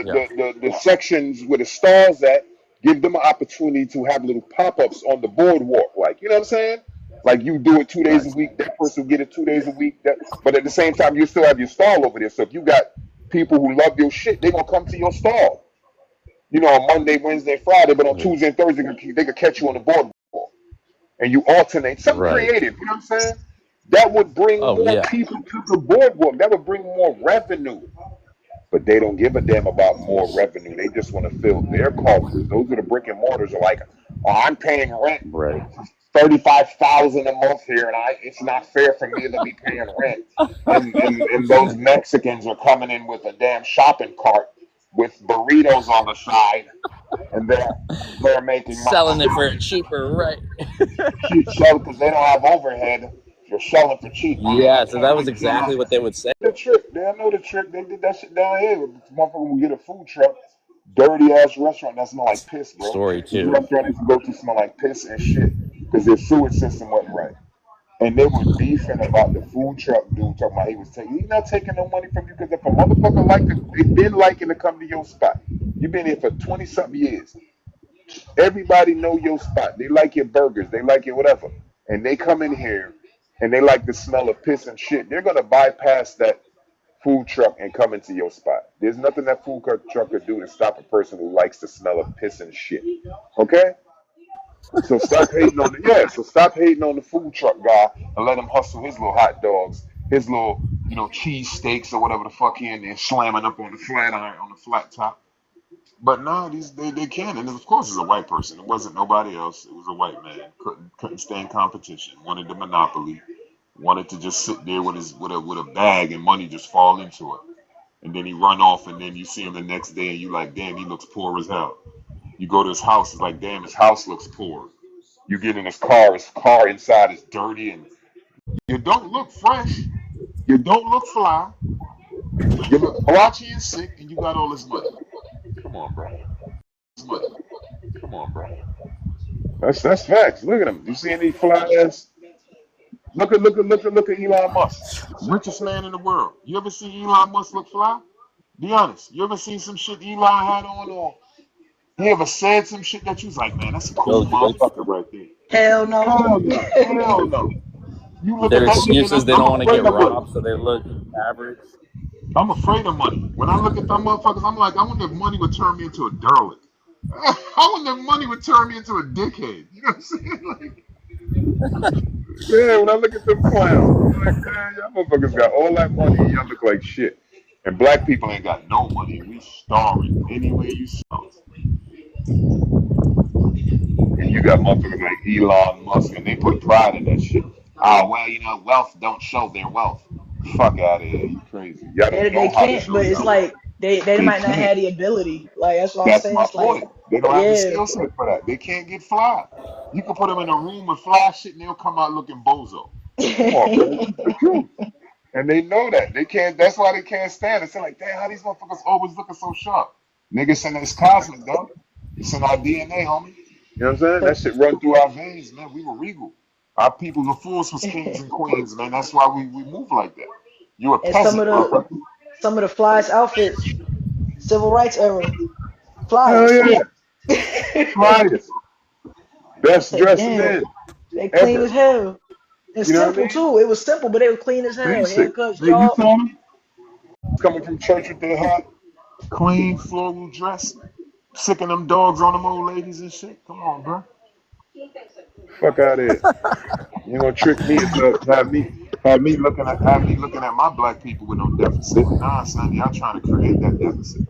S1: Yeah.
S3: the sections where the stalls at, give them an opportunity to have little pop-ups on the boardwalk. Like, you know what I'm saying? Like you do it 2 days a
S1: Right.
S3: week, that person will get it 2 days a week. But at the same time, you still have your stall over there. So if you got people who love your shit, they're gonna come to your stall. You know, on Monday, Wednesday, Friday, but on
S1: Yeah.
S3: Tuesday and Thursday, they could catch you on the boardwalk. And you alternate. Something
S1: Right.
S3: creative, you know what I'm saying? That would bring
S1: Oh
S3: more
S1: yeah.
S3: people to the boardwalk. That would bring more revenue. But they don't give a damn about more revenue. They just want to fill their coffers. Those are the brick and mortars are like, oh, I'm paying rent
S1: Right.
S3: 35,000 a month here, and it's not fair for me to be paying rent. And those Mexicans are coming in with a damn shopping cart with burritos on the side, and they're making
S1: Selling it for
S3: money.
S1: cheaper, right?
S3: Sell because they don't have overhead. You're selling for cheap.
S1: Yeah. So that
S3: Can't
S1: was
S3: we kill
S1: exactly
S3: them?
S1: what they would say.
S3: The trick. They know the trick. They did that shit down here. Motherfucker will get a food truck, dirty ass restaurant that smell like piss, bro.
S1: Story
S3: This
S1: too.
S3: restaurant used to go to smell like piss and shit because their sewage system wasn't right. And they were beefing about the food truck dude talking about he's not taking no money from you because if a motherfucker they've been liking to come to your spot. You've been here for 20 something years. Everybody know your spot. They like your burgers. They like your whatever. And they come in here and they like the smell of piss and shit. They're gonna bypass that food truck and come into your spot. There's nothing that truck could do to stop a person who likes the smell of piss and shit. Okay? So stop hating on so stop hating on the food truck guy and let him hustle his little hot dogs, his little, cheese steaks or whatever the fuck he in there slamming up on the flat iron, on the flat top. But no, they can, and of course it's a white person. It wasn't nobody else. It was a white man. Couldn't stand competition. Wanted the monopoly. Wanted to just sit there with a bag and money just fall into it. And then he run off, and then you see him the next day, and you like, damn, he looks poor as hell. You go to his house, it's like, damn, his house looks poor. You get in his car inside is dirty, and you don't look fresh. You don't look fly. You look blotchy and sick, and you got all this money. Come on, bro. Money. Come on, bro. That's facts. Look at him. You see any fly ass? Look at Elon Musk, richest man in the world. You ever see Elon Musk look fly? Be honest. You ever seen some shit Elon had on, or he ever said some shit that you was like, man, that's a cool motherfucker right there.
S2: Hell no.
S3: Hell no. Hell no. You look
S1: Their
S3: at that nigga,
S1: excuses they
S3: I'm
S1: don't want to
S3: afraid
S1: get
S3: of money.
S1: robbed, so they look average.
S3: I'm afraid of money. When I look at them motherfuckers, I'm like, I wonder if money would turn me into a derelict. I wonder if money would turn me into a dickhead. You know what I'm saying? Like, yeah, when I look at them clowns, I'm like, man, y'all motherfuckers got all that money and y'all look like shit. And black people ain't got no money. We starving anywhere you saw. And you got motherfuckers like Elon Musk, and they put pride in that shit. Oh, well, wealth don't show their wealth. Fuck out of here, you crazy. Y'all don't
S2: They
S3: know how to
S2: can't,
S3: show
S2: but it's
S3: y'all wealth.
S2: like they
S3: They
S2: might not
S3: can't.
S2: have the ability. Like that's what I'm
S3: That's
S2: saying.
S3: my
S2: It's like,
S3: point. They don't have the
S2: yeah.
S3: skill set for that. They can't get fly. You can put them in a room with fly shit, and they'll come out looking bozo. Come on, man. It's the truth. And they know that. They can't. That's why they can't stand it. They're like, damn, how these motherfuckers always looking so sharp? Niggas saying it's cosmic, though. It's in our DNA, homie. You know what I'm saying? That shit run through our veins, man. We were regal. Our people before us was kings and queens, man. That's why we move like that. You a
S2: And some
S3: peasant,
S2: of the
S3: motherfucker.
S2: flyest outfits, civil rights era,
S3: Hell
S2: flyest.
S3: yeah. Flyest. Best
S2: Like
S3: dressed
S2: damn.
S3: men.
S2: They clean as
S3: ever.
S2: hell. And
S3: You know what I
S2: simple
S3: mean?
S2: too. It was simple, but they were clean as hell.
S3: Basic.
S2: Haircuts,
S3: Man, you
S2: sharp.
S3: saw them coming from church with their hat, clean, floral dress, sicking them dogs on them old ladies and shit. Come on, bro. Fuck out of here. You gonna trick me into have me looking at my black people with no deficit? Nah, son, y'all trying to create that deficit.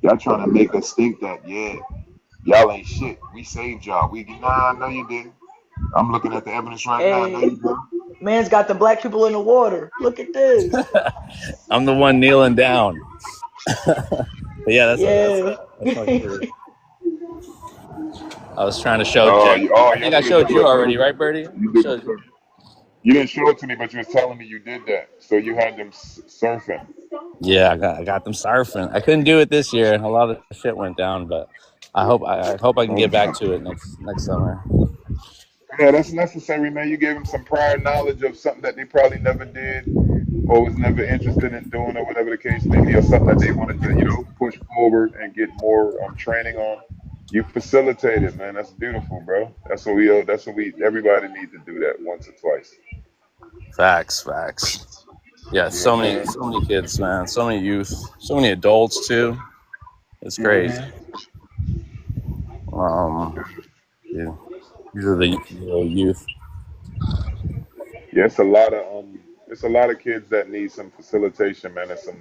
S3: Y'all trying to make us think that y'all ain't shit. We saved y'all. No, you didn't. I'm looking at the evidence right now. No, you
S2: Hey,
S3: didn't.
S2: man's got the black people in the water. Look at this.
S1: I'm the one kneeling down. But yeah,
S2: Yeah.
S1: that's my kid. I was trying to show
S3: Oh,
S1: Jack. I
S3: your
S1: think I
S3: kid
S1: showed
S3: do
S1: you
S3: it.
S1: already, right, Birdie?
S3: You
S1: I
S3: did
S1: showed you.
S3: it. You didn't show it to me, but you was telling me you did that. So you had them surfing.
S1: Yeah, I got them surfing. I couldn't do it this year. A lot of shit went down, but I hope I can get back to it next summer.
S3: Yeah, that's necessary, man. You gave them some prior knowledge of something that they probably never did or was never interested in doing, or whatever the case may be, or something that they wanted to, push forward and get more training on. You facilitated, man. That's beautiful, bro. That's what we owe. That's what we. Everybody needs to do that once or twice.
S1: Facts. Yeah,
S3: You know what I'm
S1: so many kids, man. So many youth, so many adults too. It's crazy.
S3: saying?
S1: Yeah, these are the youth.
S3: Yeah, it's a lot of kids that need some facilitation, man, and some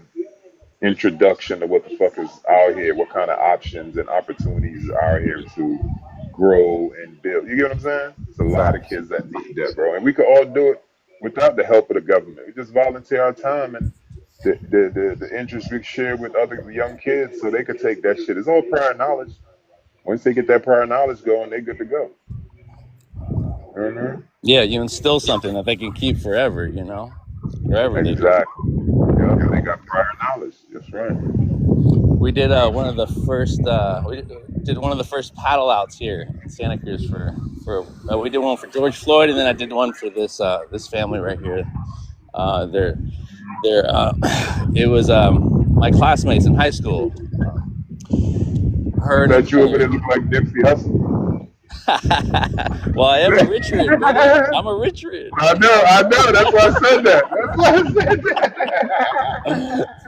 S3: introduction to what the fuck is out here, what kind of options and opportunities are here to grow and build. You get what I'm saying? It's a lot of
S1: Facts.
S3: kids that need that, bro. And we could all do it without the help of the government. We just volunteer our time and the interest we share with other young kids so they could take that shit. It's all prior knowledge. Once they get that prior knowledge going, they good to go. Mm-hmm.
S1: Yeah, you instill something that they can keep forever. Forever they can.
S3: Exactly. Yeah, they got prior knowledge. That's right.
S1: We did one of the first paddle outs here in Santa Cruz for we did one for George Floyd, and then I did one for this family right here. They're it was my classmates in high school. Her and her
S3: Bet you over
S1: brother.
S3: there look like Nipsey Hussle.
S1: Well, I am a Richard, brother. I'm a Richard.
S3: I know. That's why I said that.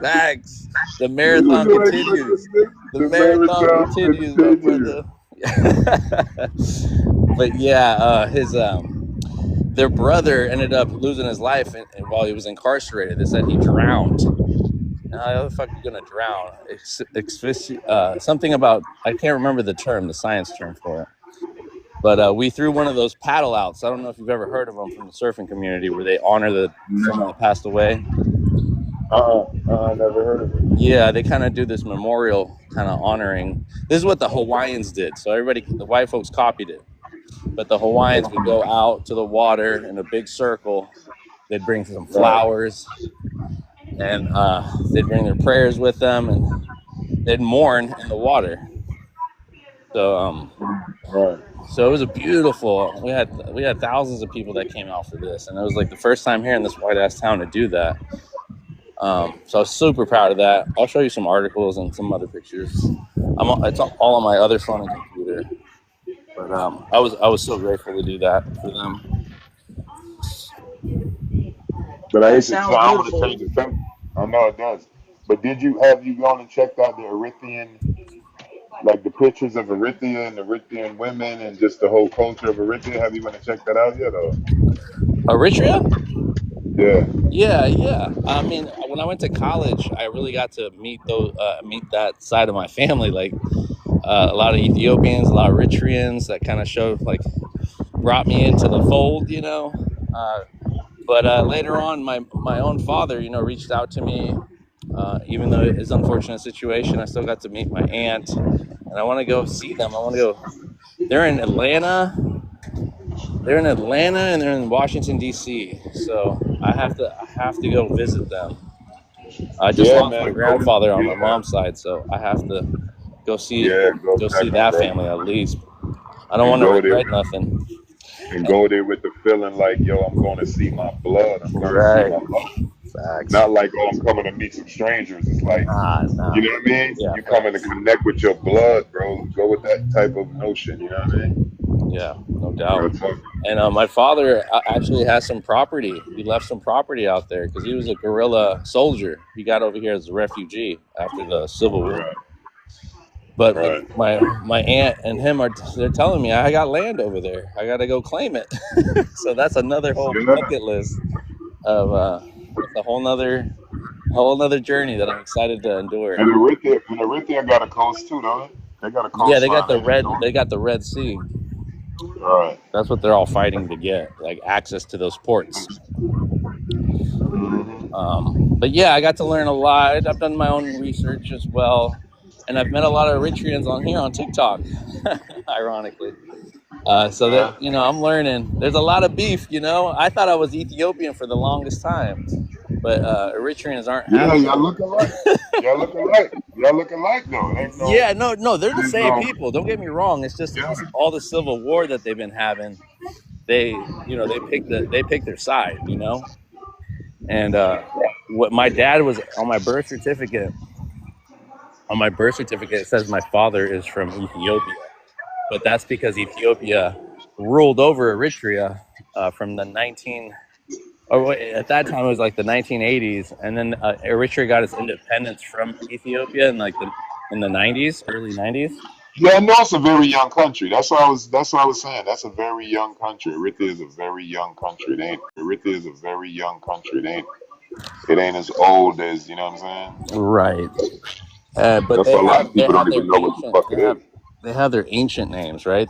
S1: Facts. The
S3: You
S1: marathon
S3: look like fucking
S1: continues.
S3: Nipsey.
S1: The
S3: The
S1: marathon
S3: marathon
S1: continues, my
S3: continues.
S1: brother. But yeah, his their brother ended up losing his life while he was incarcerated. They said he drowned. Now, how the fuck are you gonna drown? Something about, I can't remember the science term for it. But we threw one of those paddle outs. I don't know if you've ever heard of them from the surfing community, where they honor someone that passed away.
S3: Never heard of it.
S1: Yeah, they kind of do this memorial kind of honoring. This is what the Hawaiians did. So the white folks copied it. But the Hawaiians would go out to the water in a big circle. They'd bring some flowers, and they'd bring their prayers with them, and they'd mourn in the water. So
S3: Right.
S1: so it was a beautiful. We had thousands of people that came out for this, and it was like the first time here in this white ass town to do that. So I was super proud of that. I'll show you some articles and some other pictures. It's all on my other phone and computer. But I was so grateful to do that for them.
S3: But I
S2: That
S3: hate to. So
S2: sounds
S3: I want to
S2: beautiful.
S3: change the subject. I know it does. But have you gone and checked out the Eritrean, like the pictures of Eritrea and Eritrean women and just the whole culture of Eritrea? Have you went and checked that out yet? Or?
S1: Eritrea?
S3: Yeah.
S1: Yeah. I mean, when I went to college, I really got to meet that side of my family. Like a lot of Ethiopians, a lot of Eritreans. That kind of brought me into the fold. But later on, my own father, reached out to me. Even though it's an unfortunate situation, I still got to meet my aunt, and I want to go see them. I want to go. They're in Atlanta, and they're in Washington D.C. So I have to go visit them. I just lost my grandfather on my mom's side, so I have to go see that family at least. I don't want to regret nothing.
S3: And go there with the feeling like, yo, I'm going to see my blood. I'm going to see my blood.
S1: Facts.
S3: Not like, oh, I'm coming to meet some strangers. It's like,
S1: Nah.
S3: you know what I mean?
S1: Yeah,
S3: you coming to connect with your blood, bro. Go with that type of notion. You know what I mean?
S1: Yeah. no doubt.
S3: Real talk.
S1: And my father actually has some property. He left some property out there because he was a guerrilla soldier. He got over here as a refugee after the Civil War.
S3: Right,
S1: But
S3: right.
S1: my aunt and him they're telling me I got land over there. I got to go claim it. So that's another whole
S3: Yeah.
S1: bucket list of it's a whole nother journey that I'm excited to endure.
S3: And Eritrea got a coast too, don't it? They got a
S1: Yeah, they
S3: coastline, ain't it?
S1: got the Red Sea.
S3: Right.
S1: That's what they're all fighting to get, like access to those ports. But yeah, I got to learn a lot. I've done my own research as well, and I've met a lot of Eritreans on here on TikTok, ironically. So
S3: Yeah.
S1: that I'm learning. There's a lot of beef. I thought I was Ethiopian for the longest time, but Eritreans aren't
S3: Yeah,
S1: having
S3: y'all look alike. Y'all look alike. Y'all look alike though. It ain't no.
S1: Yeah, no, they're the
S3: Ain't
S1: same
S3: no.
S1: people. Don't get me wrong. It's just
S3: Yeah.
S1: all the civil war that they've been having. They pick their side. And what my dad was on my birth certificate. On my birth certificate, it says my father is from Ethiopia, but that's because Ethiopia ruled over Eritrea from the at that time it was like the 1980s, and then Eritrea got its independence from Ethiopia in the 90s, early 90s.
S3: Yeah, I know it's a very young country. That's what I was saying. That's a very young country. Eritrea is a very young country. Eritrea is a very young country. It ain't as old as, you know what I'm saying?
S1: Right. But
S3: That's a lot of people don't even know what the fuck it is.
S1: they have their ancient names, right?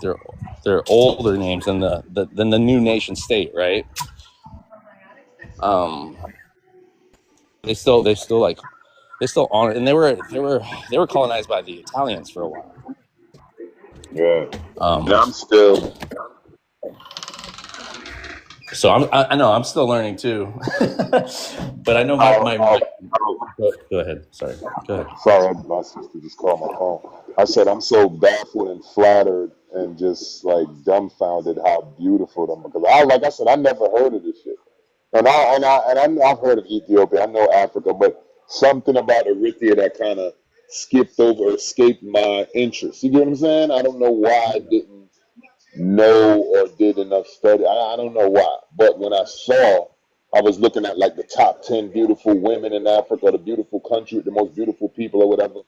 S1: They're older names than the new nation state, right? They still honor, and they were colonized by the Italians for a while.
S3: Yeah. And I'm still.
S1: So I know I'm still learning too, but I know go ahead. Sorry. Go ahead.
S3: Sorry, my sister just called my phone. I said I'm so baffled and flattered and just like dumbfounded how beautiful them. Because like I said, I never heard of this shit. And I've heard of Ethiopia. I know Africa, but something about Eritrea that kind of escaped my interest. You get what I'm saying? I don't know why I didn't know or did enough study. I don't know why. But when I was looking at like the top 10 beautiful women in Africa, the beautiful country, the most beautiful people or whatever.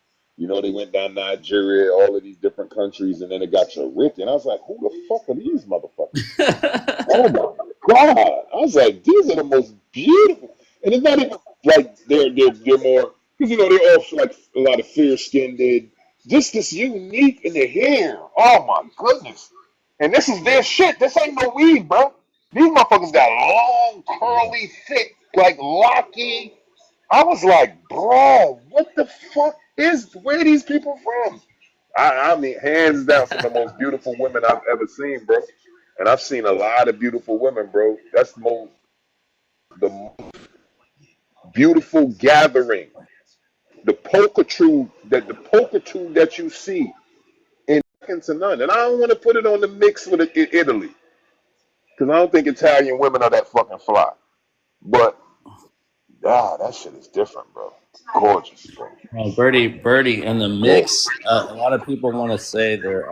S3: They went down Nigeria, all of these different countries, and then it got to Eritrea. And I was like, who the fuck are these motherfuckers? Oh my God. I was like, these are the most beautiful. And it's not even like they're more, because, they're all like a lot of fair skinned, just this unique in their hair. Oh my goodness. And this is their shit. This ain't no weed, bro. These motherfuckers got long, curly, thick, like locky. I was like, bro, what the fuck where are these people from? I mean, hands down, some of the most beautiful women I've ever seen, bro. And I've seen a lot of beautiful women, bro. That's the most beautiful gathering. The pulchritude that you see in second to none. And I don't want to put it on the mix with Italy. Because I don't think Italian women are that fucking fly. But that shit is different, bro. Gorgeous, bro.
S1: Well, Birdie in the mix. A lot of people want to say they're,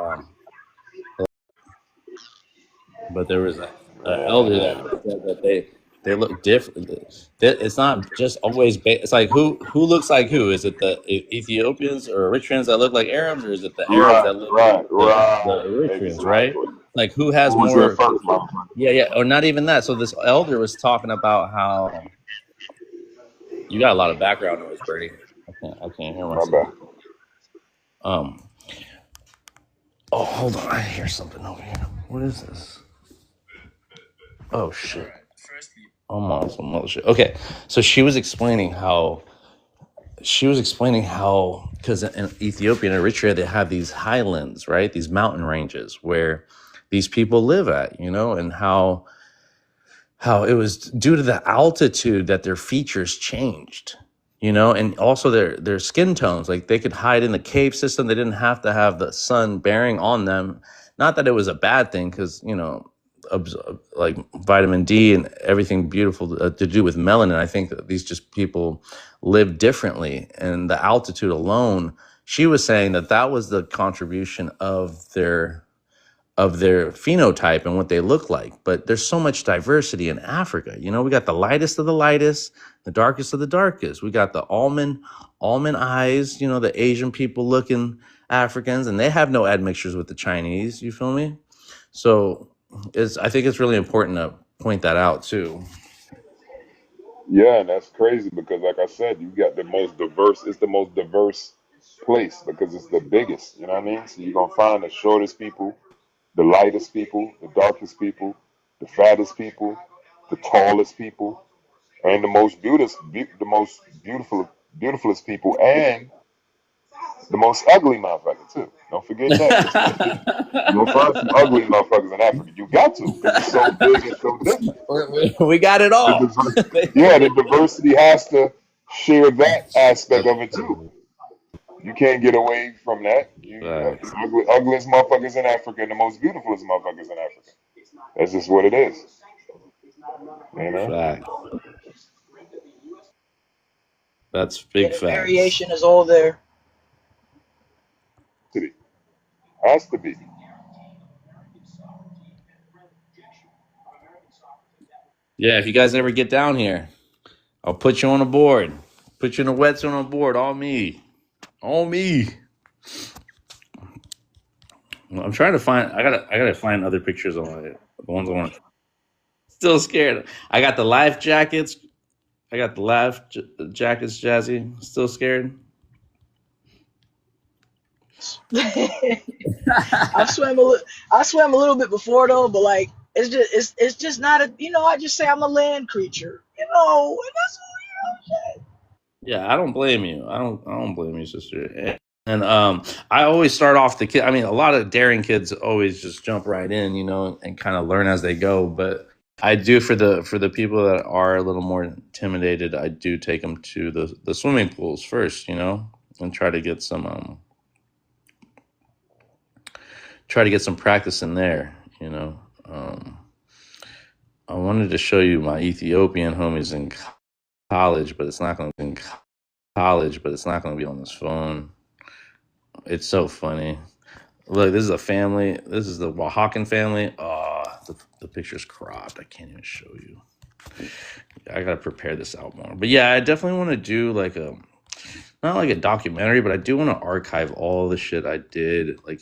S1: but there was an elder that said that they look different. It's not just always. It's like who looks like who? Is it the Ethiopians or Eritreans that look like Arabs, or is it the Arabs that look like the Eritreans?
S3: Exactly.
S1: Right? Like who has more? Yeah, or not even that. So this elder was talking about how you got a lot of background noise, Birdie. I can't hear myself. Oh, hold on. I hear something over here. What is this? Oh shit. I'm on some other shit. Okay, so she was explaining how, because in Ethiopia and Eritrea they have these highlands, right? These mountain ranges where these people live at, and how it was due to the altitude that their features changed, and also their skin tones. Like they could hide in the cave system. They didn't have to have the sun bearing on them. Not that it was a bad thing, because like vitamin D and everything beautiful to do with melanin. I think that these just people live differently, and the altitude alone. She was saying that was the contribution of their of their phenotype and what they look like. But there's so much diversity in Africa. You know, we got the lightest of the lightest, the darkest of the darkest. We got the almond eyes, you know, the Asian people looking Africans, and they have no admixtures with the Chinese. You feel me? So I think it's really important to point that out too.
S3: Yeah, and that's crazy because, like I said, you got the most diverse. It's the most diverse place because it's the biggest. You know what I mean? So you're gonna find the shortest people, the lightest people, the darkest people, the fattest people, the tallest people, and the most beautifulest people, and the most ugly motherfucker too. Don't forget that. You'll find some ugly motherfuckers in Africa. You got to because it's so big and so different.
S1: We got it
S3: The
S1: all.
S3: yeah, the diversity has to share that aspect of it too. You can't get away from that. You got
S1: Facts.
S3: the ugliest motherfuckers in Africa and the most beautifulest motherfuckers in Africa. That's just what it is. You know?
S1: Facts. That's
S2: Yeah,
S1: big
S2: the
S1: facts.
S2: variation is all there.
S3: City. Has to be.
S1: Yeah, if you guys ever get down here, I'll put you on a board. Put you in a wetsuit on a board. All me. All me. Well, I'm trying to find. I gotta find other pictures on the ones I want. Still scared. I got the life jackets. I got the jackets, Jazzy. Still scared.
S2: I swam a little bit before though, but like it's just not a I just say I'm a land creature, and that's
S1: Yeah, I don't blame you. I don't blame you, sister. And I always start off the kid. I mean, a lot of daring kids always just jump right in, you know, and kind of learn as they go. But I do for the people that are a little more intimidated. I do take them to the swimming pools first, you know, and try to get some practice in there, you know. I wanted to show you my Ethiopian homies in college, but it's not going to be in college, but it's not going to be on this phone. It's so funny. Look, this is a family. This is the Oaxacan family. Oh, the picture's cropped. I can't even show you. I gotta prepare this out more. But yeah, I definitely want to do like not like a documentary, but I do want to archive all the shit I did, like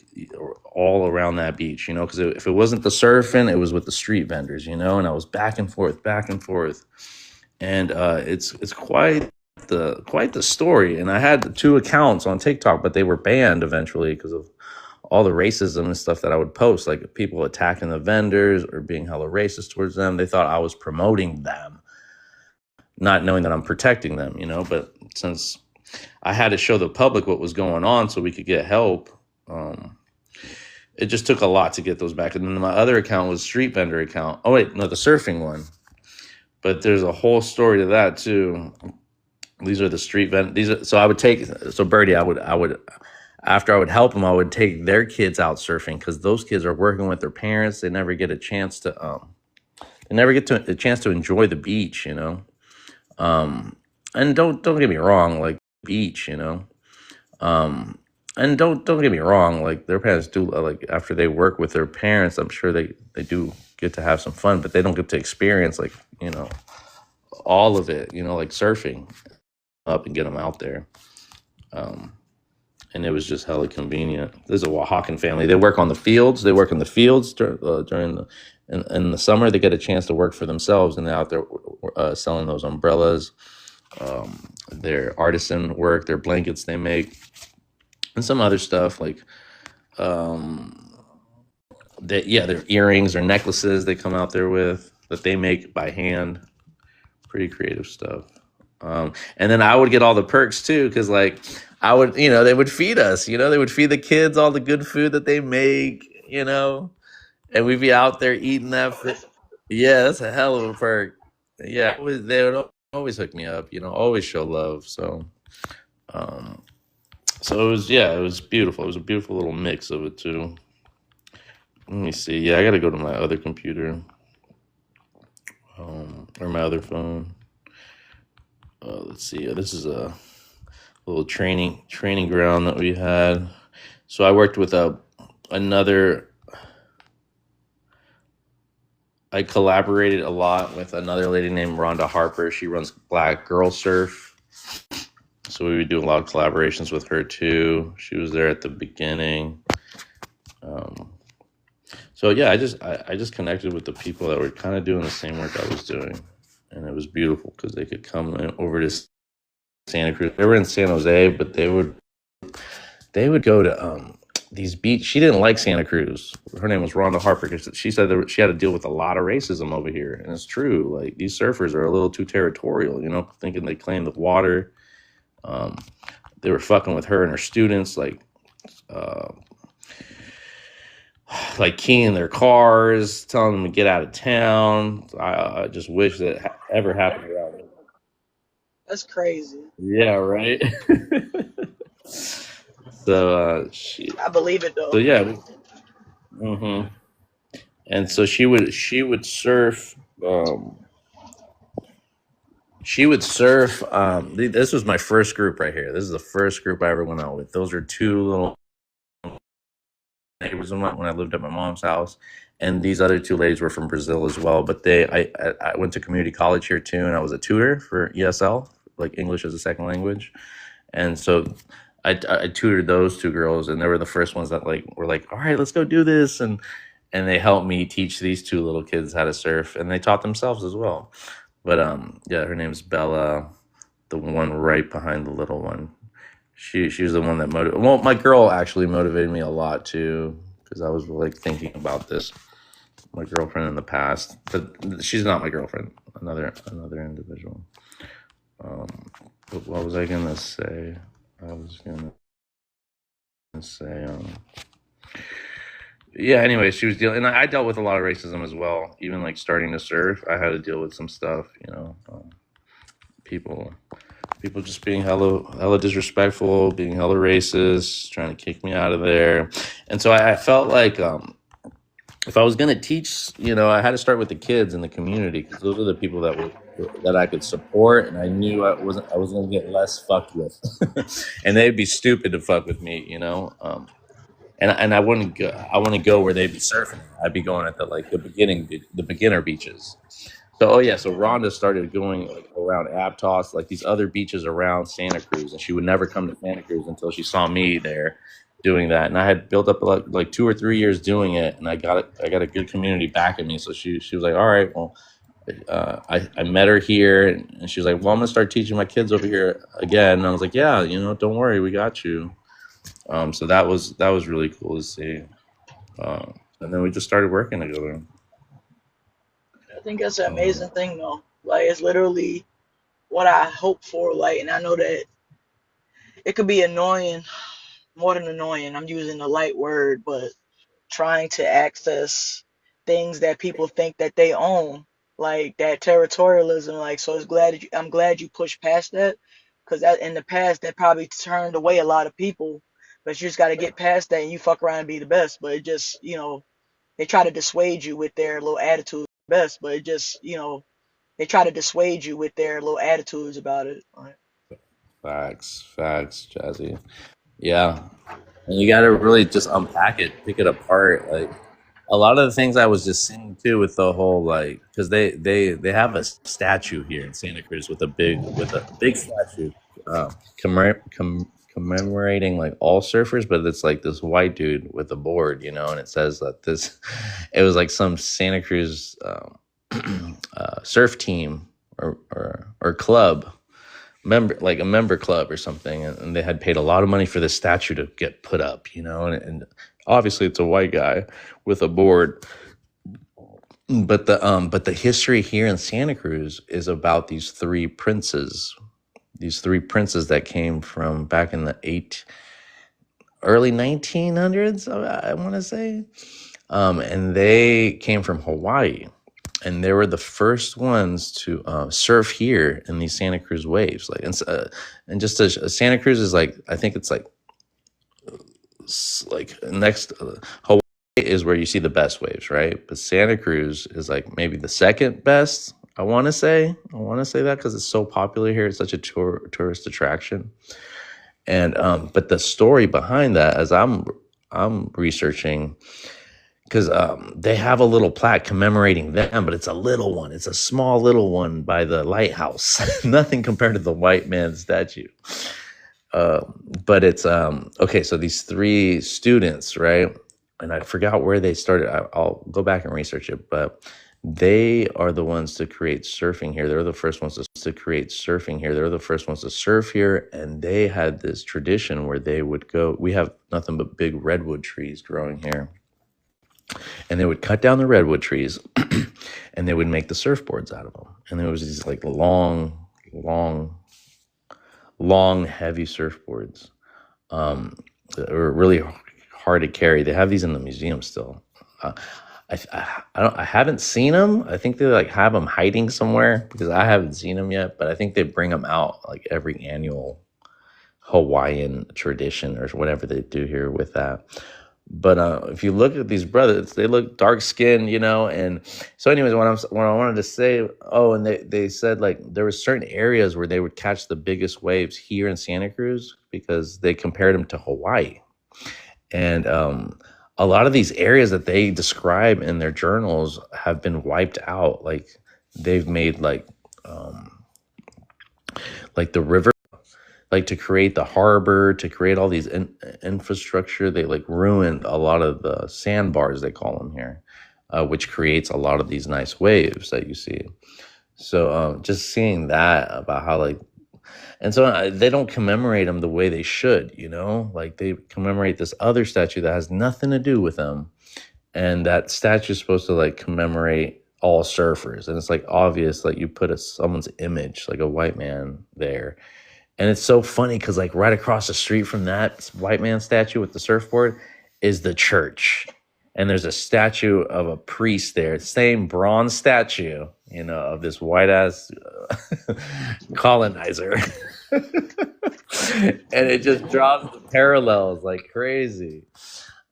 S1: all around that beach, you know, because if it wasn't the surfing, it was with the street vendors, you know, and I was back and forth, and it's quite the story. And I had 2 accounts on TikTok, but they were banned eventually because of all the racism and stuff that I would post, like people attacking the vendors or being hella racist towards them. They thought I was promoting them, not knowing that I'm protecting them, you know. But since I had to show the public what was going on so we could get help, it just took a lot to get those back. And then my other account was street vendor account. Oh wait, no, the surfing one. But there's a whole story to that too. These are the street vendors. So I would take. So Birdie, I would. After I would help them, I would take their kids out surfing because those kids are working with their parents. They never get a chance to. They never get a chance to enjoy the beach, you know. And don't get me wrong, like beach, you know. And don't get me wrong, like their parents do. Like after they work with their parents, I'm sure they do get to have some fun, but they don't get to experience like all of it, like surfing up and get them out there. And it was just hella convenient. There's a Oaxacan family. They work on the fields. They work in the fields during in the summer. They get a chance to work for themselves, and they're out there selling those umbrellas, their artisan work, their blankets they make, and some other stuff like their earrings or necklaces they come out there with that they make by hand. Pretty creative stuff. And then I would get all the perks too, because like I would, they would feed us, they would feed the kids all the good food that they make, and we'd be out there eating that. Yeah, that's a hell of a perk. Yeah, they would always hook me up, always show love. So it was beautiful. It was a beautiful little mix of it too. Let me see. Yeah, I got to go to my other computer, or my other phone. Let's see. This is a little training ground that we had. So I worked with another I collaborated a lot with another lady named Rhonda Harper. She runs Black Girl Surf. So we would do a lot of collaborations with her too. She was there at the beginning. So yeah, I just connected with the people that were kind of doing the same work I was doing, and it was beautiful because they could come over to Santa Cruz. They were in San Jose, but they would go to these beach. She didn't like Santa Cruz. Her name was Rhonda Harper because she said that she had to deal with a lot of racism over here, and it's true. Like these surfers are a little too territorial, thinking they claim the water. They were fucking with her and her students, like keying their cars, telling them to get out of town. I just wish that ever happened around here.
S2: That's crazy.
S1: Yeah, right. So shit.
S2: I believe it though.
S1: So yeah. And so she would surf. She would surf. This was my first group right here. This is the first group I ever went out with. Those are two little neighbors of mine when I lived at my mom's house, and these other two ladies were from Brazil as well. But I went to community college here too, and I was a tutor for ESL, like English as a second language, and so I tutored those two girls, and they were the first ones that were like, all right, let's go do this, and they helped me teach these two little kids how to surf, and they taught themselves as well. But yeah, her name's Bella, the one right behind the little one. She was the one that motivated. Well, my girl actually motivated me a lot too, because I was thinking about this. My girlfriend in the past, but she's not my girlfriend. Another individual. But what was I gonna say? I was gonna say. Yeah. Anyway, she was dealing, and I dealt with a lot of racism as well. Even starting to surf, I had to deal with some stuff. People just being hella disrespectful, being hella racist, trying to kick me out of there. And so I felt like if I was going to teach, I had to start with the kids in the community, because those are the people that I could support, and I knew I was going to get less fucked with, and they'd be stupid to fuck with me, And I wouldn't go. I want to go where they'd be surfing. I'd be going at the beginner beaches. So so Rhonda started going around Aptos, these other beaches around Santa Cruz, and she would never come to Santa Cruz until she saw me there doing that. And I had built up 2 or 3 years doing it, and I got a good community backing me. So she was like, all right, well, I met her here, and she was like, well, I'm gonna start teaching my kids over here again. And I was like, yeah, don't worry, we got you. So that was really cool to see. And then we just started working together.
S2: I think that's an amazing thing though. It's literally what I hope for. And I know that it could be annoying, more than annoying. I'm using a light word, but trying to access things that people think that they own, like that territorialism. So I'm glad you pushed past that, because that in the past that probably turned away a lot of people. But you just got to get past that, and you fuck around and be the best. But it just, they try to dissuade you with their little attitude best, but it just, they try to dissuade you with their little attitudes about it. Right?
S1: Facts, Jazzy. Yeah. And you got to really just unpack it, pick it apart. A lot of the things I was just seeing too with the whole, because they have a statue here in Santa Cruz with a big statue commemorating all surfers, but it's this white dude with a board, and it says that it was some Santa Cruz surf team or club member, a member club or something, and they had paid a lot of money for this statue to get put up, and obviously it's a white guy with a board. But the history here in Santa Cruz is about these three princes that came from back in the early 1900s, I want to say, and they came from Hawaii, and they were the first ones to surf here in these Santa Cruz waves. And just Santa Cruz is I think it's next Hawaii is where you see the best waves, right? But Santa Cruz is maybe the second best. I want to say that because it's so popular here. It's such a tourist attraction. And but the story behind that, as I'm researching, because they have a little plaque commemorating them, but it's a little one. It's a small little one by the lighthouse. Nothing compared to the white man statue. Uh, but it's okay. So these three students, right? And I forgot where they started. I'll go back and research it, but they are the ones to create surfing here. They're the first ones to create surfing here. They're the first ones to surf here, and they had this tradition where they would go. We have nothing but big redwood trees growing here, and they would cut down the redwood trees, and they would make the surfboards out of them. And there was these like long, heavy surfboards that were really hard to carry. They have these in the museum still. I haven't seen them. I think they like have them hiding somewhere because I haven't seen them yet. But I think they bring them out like every annual Hawaiian tradition or whatever they do here with that. But if you look at these brothers, they look dark skinned, And so, anyways, what I wanted to say, and they said like there were certain areas where they would catch the biggest waves here in Santa Cruz because they compared them to Hawaii, and a lot of these areas that they describe in their journals have been wiped out. Like they've made like the river. Like to create the harbor, to create all these infrastructure, they like ruined a lot of the sandbars, they call them here, which creates a lot of these nice waves that you see. So just seeing that about how like, and so they don't commemorate them the way they should, like they commemorate this other statue that has nothing to do with them. And that statue is supposed to like commemorate all surfers. And it's like obvious, like you put someone's image, like a white man there. And it's so funny because like right across the street from that white man statue with the surfboard is the church. And there's a statue of a priest there, same bronze statue, of this white ass colonizer. And it just draws the parallels like crazy.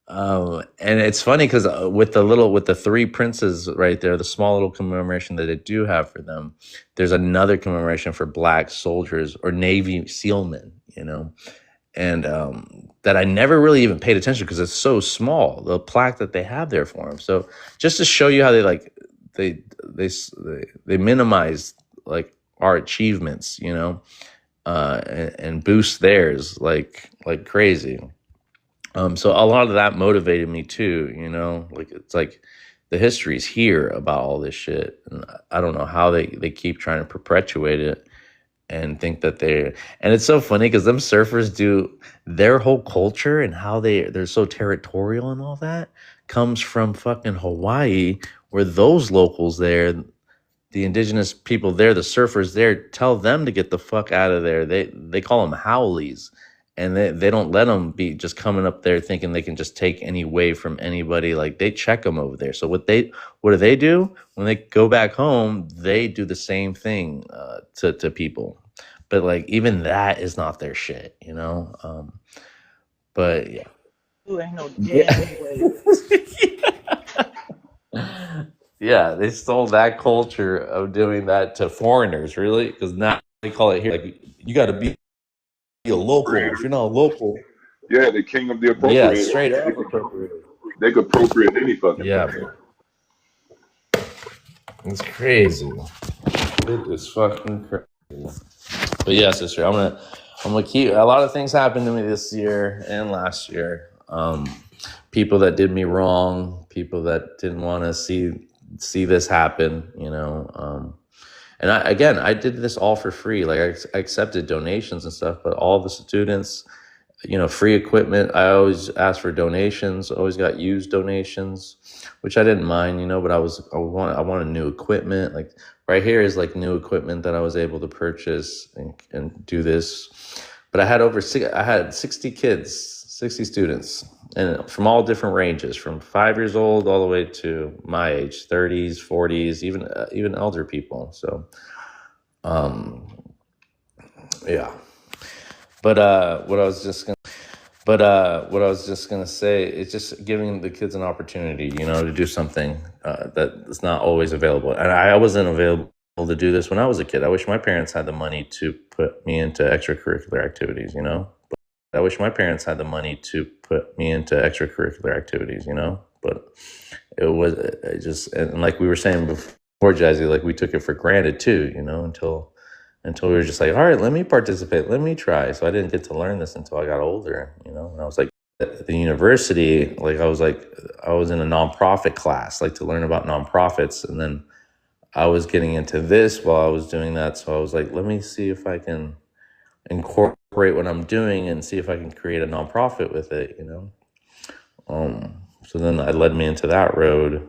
S1: And it's funny because with the three princes right there, the small little commemoration that they do have for them, there's another commemoration for Black soldiers or Navy SEALmen, and that I never really even paid attention because it's so small, the plaque that they have there for them. So just to show you how they minimize like our achievements, and boost theirs like crazy. So a lot of that motivated me too, like it's like the history's here about all this shit. And I don't know how they keep trying to perpetuate it and think that and it's so funny because them surfers do their whole culture and how they're so territorial and all that comes from fucking Hawaii, where those locals there, the indigenous people there, the surfers there, tell them to get the fuck out of there. They call them haoles. And they don't let them be just coming up there thinking they can just take any wave from anybody. Like they check them over there. So what do they do when they go back home? They do the same thing to people, but like even that is not their shit, But yeah,
S2: Ooh, ain't no damn way.
S1: yeah, they stole that culture of doing that to foreigners, really, because now they call it here like you got to be a local. If you're not a local,
S3: Yeah, the king of the appropriator.
S1: yeah, straight up appropriated.
S3: They could appropriate any fucking
S1: Yeah,
S3: thing.
S1: it's crazy. It is fucking crazy. But yeah, sister, I'm gonna keep. A lot of things happened to me this year and last year. People that did me wrong, people that didn't want to see this happen, And I did this all for free. Like I accepted donations and stuff, but all the students, free equipment. I always asked for donations. Always got used donations, which I didn't mind, but I wanted new equipment. Like right here is like new equipment that I was able to purchase and do this. But I had 60 kids, 60 students, and from all different ranges, from 5 years old all the way to my age, 30s, 40s, even elder people. So, yeah. But what I was just gonna say is just giving the kids an opportunity, to do something that is not always available. And I wasn't available to do this when I was a kid. I wish my parents had the money to put me into extracurricular activities, I wish my parents had the money to put me into extracurricular activities, But it was it just, and like we were saying before, Jazzy, like we took it for granted too, until we were just like, all right, let me participate, let me try. So I didn't get to learn this until I got older, and I was like at the university, like I was in a nonprofit class, like to learn about nonprofits, and then I was getting into this while I was doing that. So I was like, let me see if I can incorporate what I'm doing and see if I can create a nonprofit with it. So then it led me into that road.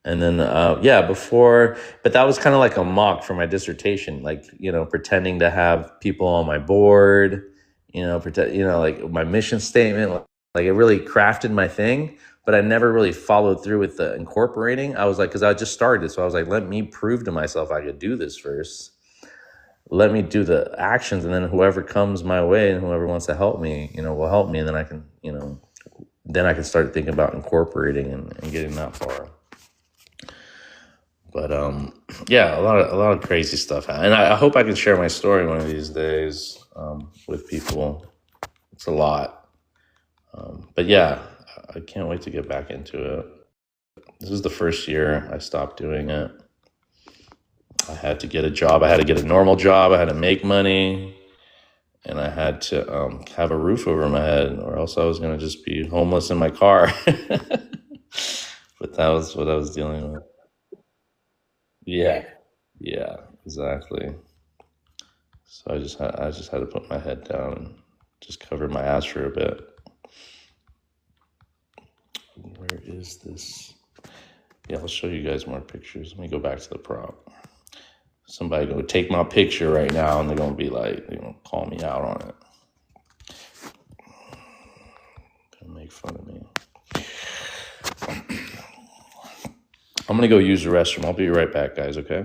S1: And then, but that was kind of like a mock for my dissertation, like, pretending to have people on my board, like my mission statement, like it really crafted my thing, but I never really followed through with the incorporating. I was like, cause I just started. So I was like, let me prove to myself I could do this first. Let me do the actions. And then whoever comes my way and whoever wants to help me, will help me. And then I can, then I can start thinking about incorporating and getting that far. But yeah, a lot of crazy stuff, and I hope I can share my story one of these days with people. It's a lot, but yeah, I can't wait to get back into it. This is the first year I stopped doing it. I had to get a job. I had to get a normal job. I had to make money, and I had to have a roof over my head, or else I was going to just be homeless in my car. But that was what I was dealing with. Yeah, yeah, exactly. So I just had to put my head down and just cover my ass for a bit. Where is this? Yeah, I'll show you guys more pictures. Let me go back to the prop. Somebody go take my picture right now, and they're gonna be like, they're gonna call me out on it. Gonna make fun of me. I'm gonna go use the restroom. I'll be right back, guys. Okay.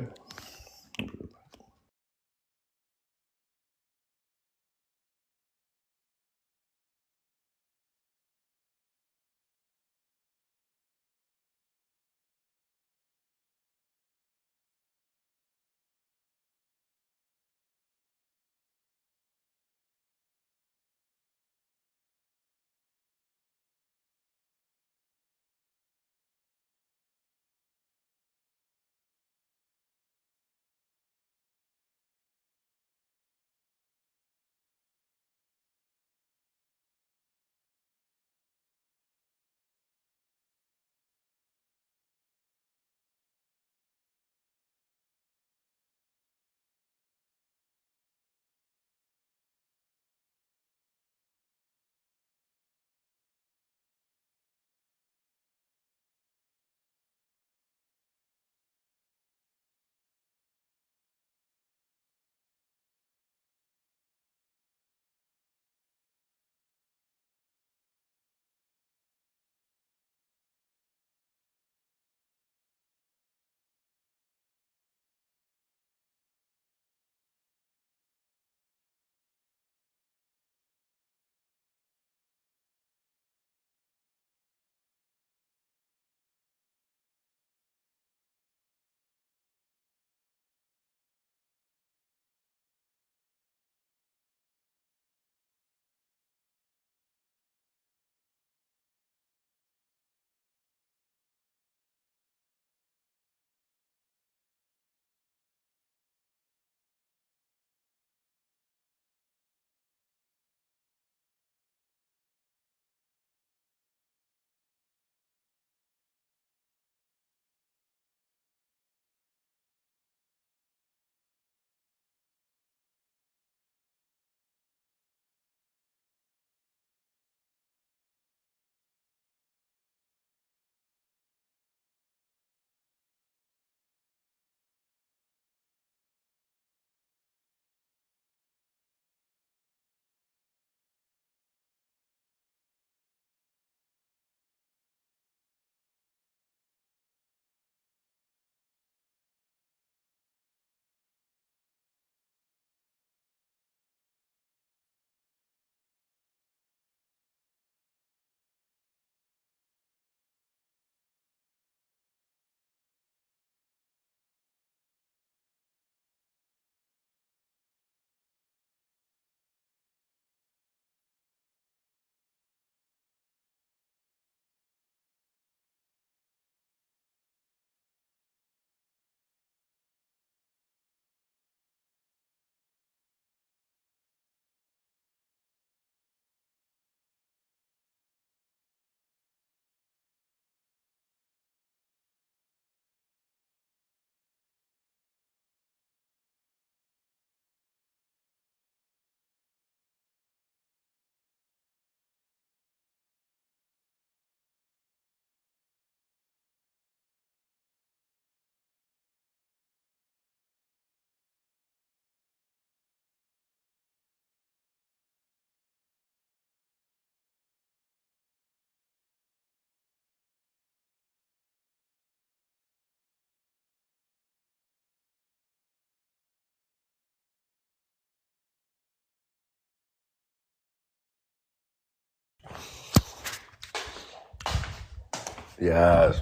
S1: Yes.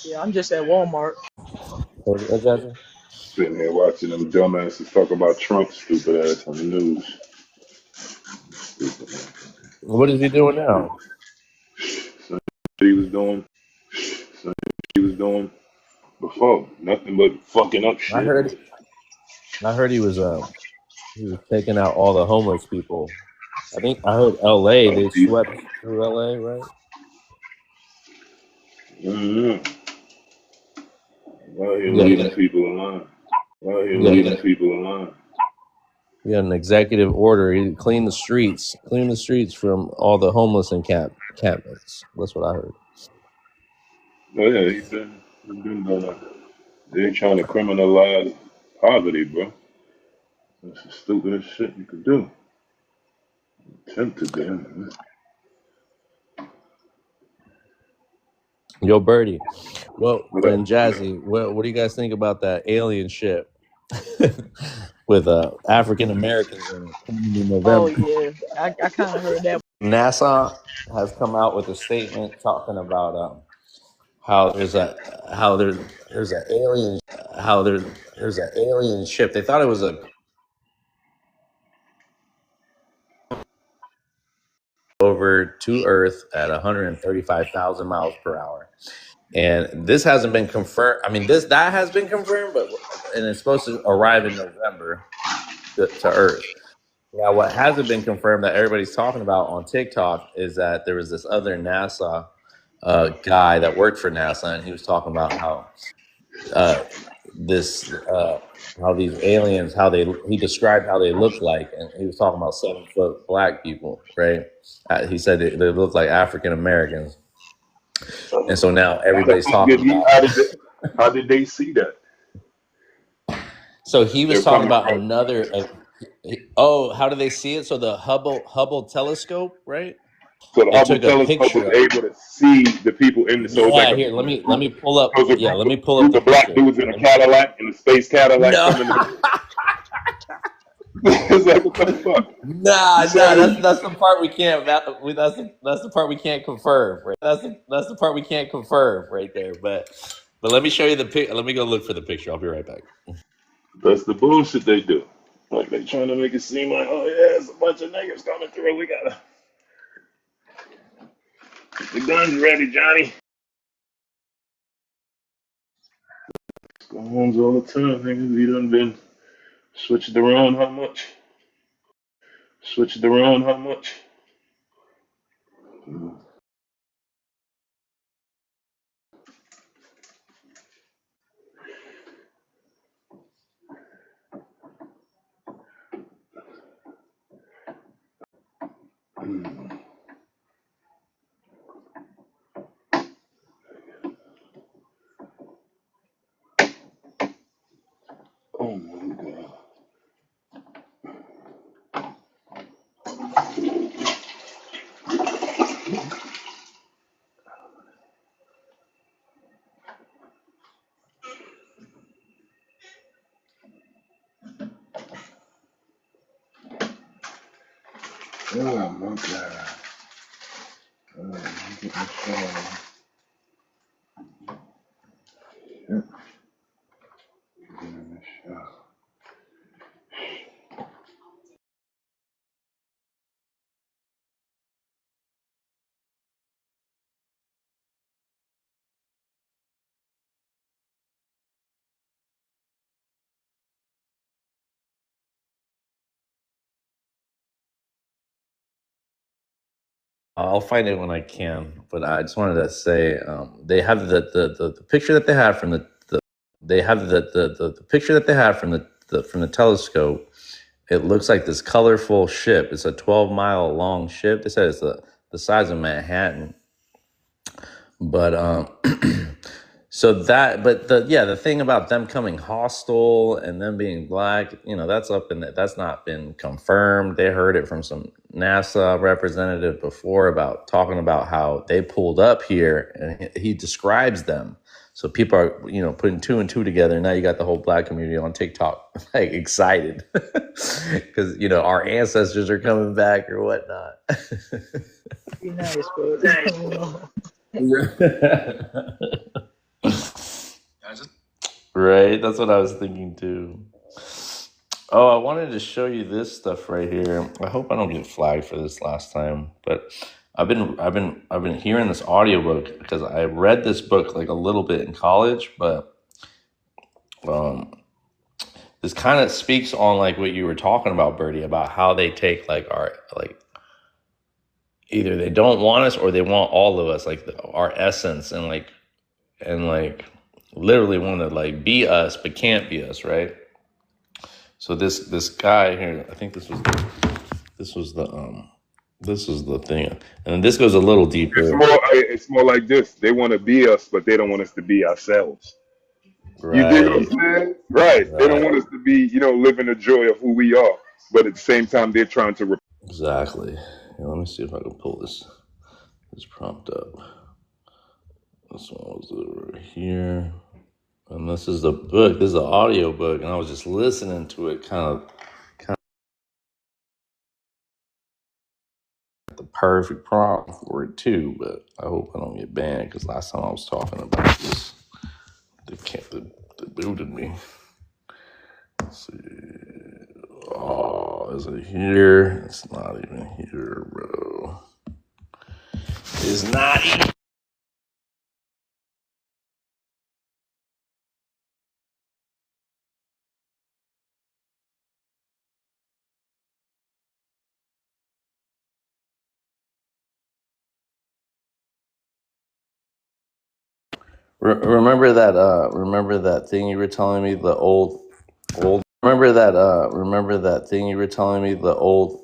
S2: Yeah, I'm just at Walmart.
S1: What, Jazzy?
S3: Sitting here watching them dumbasses talk about Trump's stupid ass on the news.
S1: What is he doing now?
S3: So he was doing, so he was doing before nothing but fucking up
S1: I
S3: shit.
S1: heard. I heard he was taking out all the homeless people. I think I heard L.A. They swept through L.A. Right?
S3: Mm-hmm. Why are you
S1: Yeah.
S3: leaving people alone? Why are you
S1: Yeah.
S3: leaving people alone?
S1: We got an executive order. He clean the streets from all the homeless encampments. That's what I heard.
S3: Oh yeah, he's been doing that. They're trying to criminalize poverty, bro. That's the stupidest shit you could do. Attempt to do.
S1: Yo, Birdie. Well,
S3: What up?
S1: and Jazzy, what do you guys think about that alien ship with African Americans in it coming in
S2: Oh
S1: November?
S2: yeah, I kind of heard that.
S1: NASA has come out with a statement talking about how there's an alien there's an alien ship. They thought it was a over to Earth at 135,000 miles per hour. And this hasn't been confirmed. I mean, that has been confirmed, and it's supposed to arrive in November to Earth. Now, what hasn't been confirmed that everybody's talking about on TikTok is that there was this other NASA guy that worked for NASA, and he was talking about how uh, this how these aliens he described how they look like, and he was talking about 7-foot black people, right? He said they look like African Americans, and so now everybody's talking about.
S3: How did they see that?
S1: So he was
S3: They're
S1: talking
S3: coming
S1: about
S3: from.
S1: another. Oh, how do they see it? So the Hubble telescope, right?
S3: So the
S1: It
S3: Hubble
S1: took a
S3: telescope was
S1: picture of.
S3: able to see the people in the. So it's like
S1: Yeah,
S3: a,
S1: here, let me pull
S3: so
S1: up.
S3: it's a
S1: Yeah, let me pull up
S3: group
S1: the
S3: of black
S1: picture.
S3: dudes in a Cadillac, in a space Cadillac
S1: No,
S3: coming. It's like what the fuck?
S1: nah.
S3: So,
S1: That's the part we can't. That's the part we can't confirm. Right? That's the part we can't confirm right there. But let me show you the pic. Let me go look for the picture. I'll be right back.
S3: that's the bullshit they do. Like they trying to make it seem like, oh yeah, it's a bunch of niggas coming through. We gotta get the guns ready, Johnny. Guns all the time, niggas. We done been switched around how much? Switched around how much? Oh my god. Oh my god. Let me get my shit on. Shit. Getting this shit.
S1: I'll find it when I can, but I just wanted to say they have the picture that they had from the they have the picture that they had from from the telescope. It looks like this colorful ship. It's a 12-mile long ship. They said it's the size of Manhattan, but so that, but the thing about them coming hostile and them being black, that's up in that's not been confirmed. They heard it from some NASA representative before about talking about how they pulled up here, and he describes them. So people are, putting two and two together. And now you got the whole black community on TikTok, like excited because, our ancestors are coming back or whatnot.
S2: Be nice, but I don't know.
S1: Right. That's what I was thinking too. Oh, I wanted to show you this stuff right here. I hope I don't get flagged for this last time, but I've been hearing this audiobook because I read this book like a little bit in college, but um this kind of speaks on like what you were talking about, Bertie, about how they take like either they don't want us or they want all of us, like our essence, and literally want to like be us but can't be us, right? So this guy here, I think this was the thing, and this goes a little deeper.
S3: It's more like this. They want to be us, but they don't want us to be ourselves. You dig what I'm saying? Right. They don't want us to be, living the joy of who we are. But at the same time, they're trying to.
S1: Exactly. Here, let me see if I can pull this prompt up. This one was over here. And this is the book. This is the audio book. And I was just listening to it kind of the perfect prompt for it too. But I hope I don't get banned because last time I was talking about this, they booted me. Let's see. Oh, is it here? It's not even here, bro. It's not even. Remember that thing you were telling me, the old remember that thing you were telling me, the old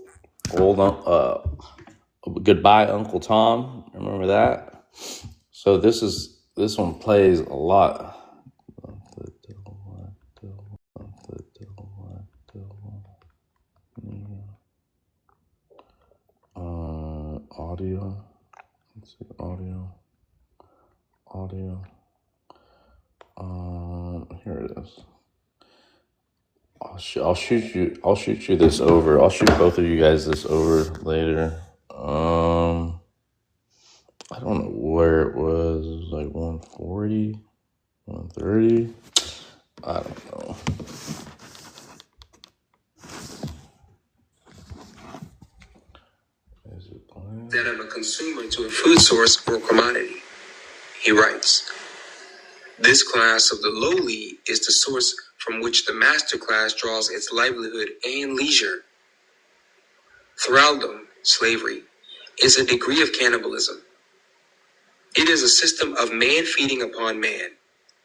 S1: Goodbye Uncle Tom, remember that? So this one plays a lot. Audio, let's see, audio. Here it is. I'll shoot you this over. I'll shoot both of you guys this over later. I don't know where it was. It was like 140, 130. I don't know.
S4: That of a consumer to a food source or commodity. He writes, this class of the lowly is the source from which the master class draws its livelihood and leisure. Thraldom, slavery, is a degree of cannibalism. It is a system of man feeding upon man.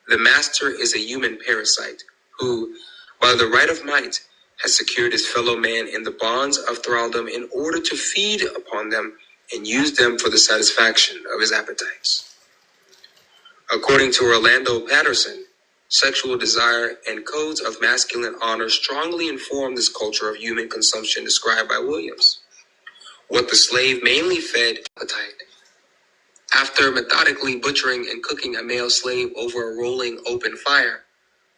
S4: The master is a human parasite who, by the right of might, has secured his fellow man in the bonds of thraldom in order to feed upon them and use them for the satisfaction of his appetites. According to Orlando Patterson, sexual desire and codes of masculine honor strongly inform this culture of human consumption described by Williams. What the slave mainly fed appetite. After methodically butchering and cooking a male slave over a rolling open fire,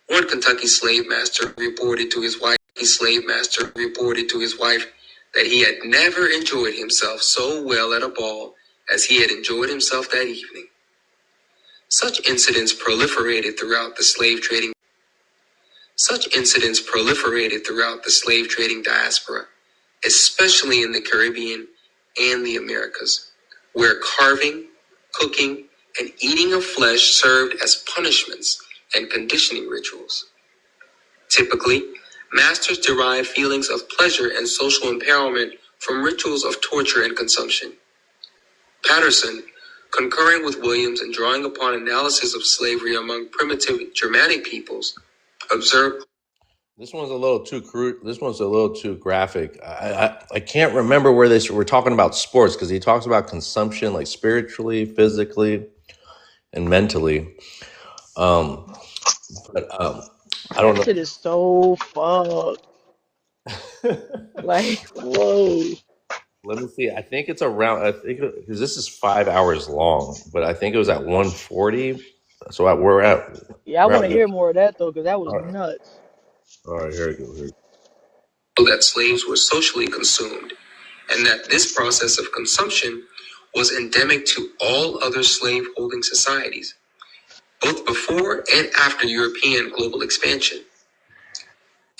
S4: one Kentucky slave master reported to his wife that he had never enjoyed himself so well at a ball as he had enjoyed himself that evening. Such incidents proliferated throughout the slave trading diaspora, especially in the Caribbean and the Americas, where carving, cooking, and eating of flesh served as punishments and conditioning rituals. Typically, masters derive feelings of pleasure and social empowerment from rituals of torture and consumption. Patterson, concurring with Williams and drawing upon analysis of slavery among primitive Germanic peoples, observed.
S1: This one's a little too crude. This one's a little too graphic. I can't remember where they were talking about sports because he talks about consumption, like spiritually, physically, and mentally. But I don't know.
S2: That shit is so fucked. Like, whoa.
S1: Let me see. I think it's around. I think because this is 5 hours long, but I think it was at 140. So we're at
S2: Yeah, I
S1: we're
S2: want
S1: at
S2: to hear
S1: the
S2: more of that though, because that was
S1: all right.
S2: nuts.
S1: All right, here we go. Here we
S4: that slaves were socially consumed, and that this process of consumption was endemic to all other slave-holding societies, both before and after European global expansion.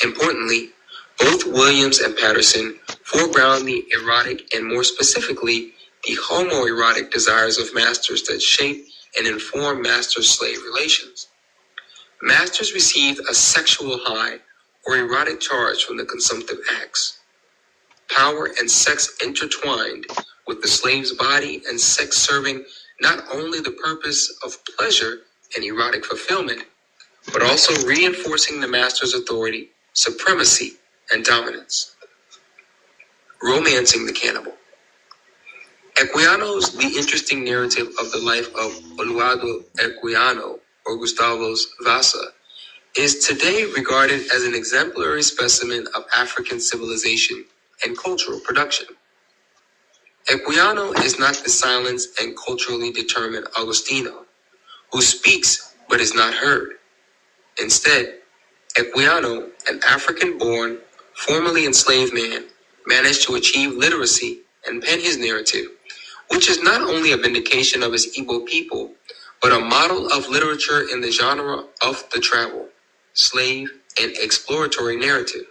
S4: Importantly, both Williams and Patterson foreground the erotic and more specifically, the homoerotic desires of masters that shape and inform master-slave relations. Masters received a sexual high or erotic charge from the consumptive acts. Power and sex intertwined with the slave's body, and sex serving not only the purpose of pleasure and erotic fulfillment, but also reinforcing the master's authority, supremacy, and dominance. Romancing the cannibal. Equiano's The Interesting Narrative of the Life of Oluwado Equiano, or Gustavus Vassa, is today regarded as an exemplary specimen of African civilization and cultural production. Equiano is not the silenced and culturally determined Agostino, who speaks but is not heard. Instead, Equiano, an African-born, formerly enslaved man, managed to achieve literacy and pen his narrative, which is not only a vindication of his Igbo people, but a model of literature in the genre of the travel, slave, and exploratory narrative.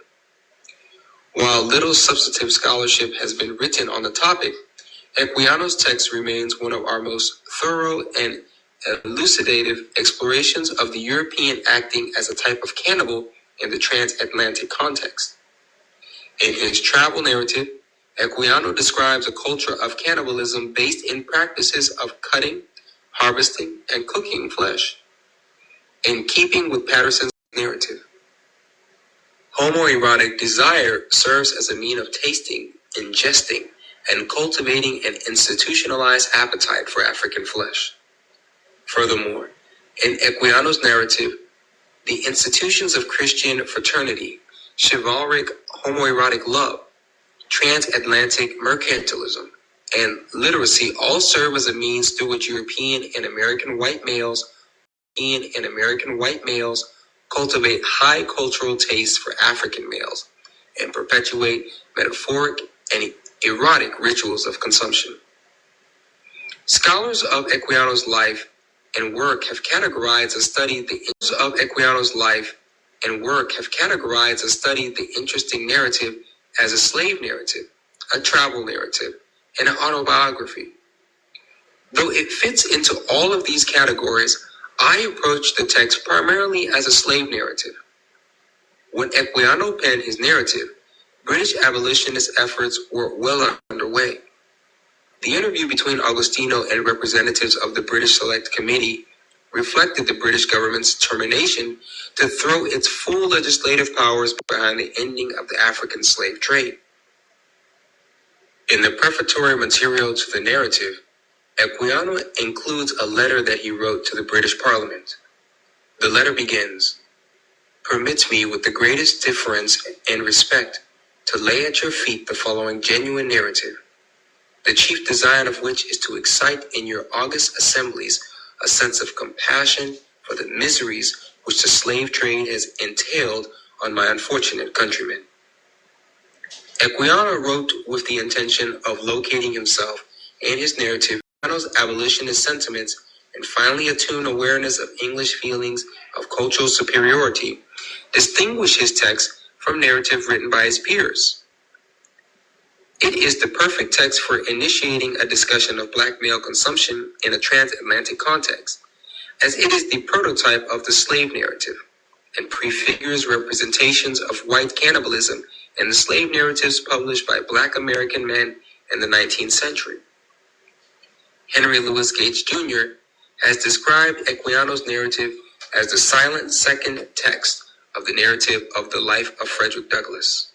S4: While little substantive scholarship has been written on the topic, Equiano's text remains one of our most thorough and elucidative explorations of the European acting as a type of cannibal in the transatlantic context. In his travel narrative, Equiano describes a culture of cannibalism based in practices of cutting, harvesting, and cooking flesh. In keeping with Patterson's narrative, homoerotic desire serves as a means of tasting, ingesting, and cultivating an institutionalized appetite for African flesh. Furthermore, in Equiano's narrative, the institutions of Christian fraternity, chivalric homoerotic love, transatlantic mercantilism, and literacy all serve as a means through which European and American white males cultivate high cultural tastes for African males and perpetuate metaphoric and erotic rituals of consumption. Scholars of Equiano's life and work have categorized and studied the interesting narrative as a slave narrative, a travel narrative, and an autobiography. Though it fits into all of these categories, I approach the text primarily as a slave narrative. When Equiano penned his narrative, British abolitionist efforts were well underway. The interview between Agostino and representatives of the British Select Committee reflected the British government's determination to throw its full legislative powers behind the ending of the African slave trade. In the prefatory material to the narrative, Equiano includes a letter that he wrote to the British Parliament. The letter begins, "Permit me with the greatest deference and respect to lay at your feet the following genuine narrative, the chief design of which is to excite in your august assemblies a sense of compassion for the miseries which the slave trade has entailed on my unfortunate countrymen." Equiano wrote with the intention of locating himself and his narrative, Equiano's abolitionist sentiments, and finally attune awareness of English feelings of cultural superiority, distinguish his text from narrative written by his peers. It is the perfect text for initiating a discussion of black male consumption in a transatlantic context, as it is the prototype of the slave narrative and prefigures representations of white cannibalism in the slave narratives published by black American men in the 19th century. Henry Louis Gates Jr. has described Equiano's narrative as the silent second text of the narrative of the life of Frederick Douglass.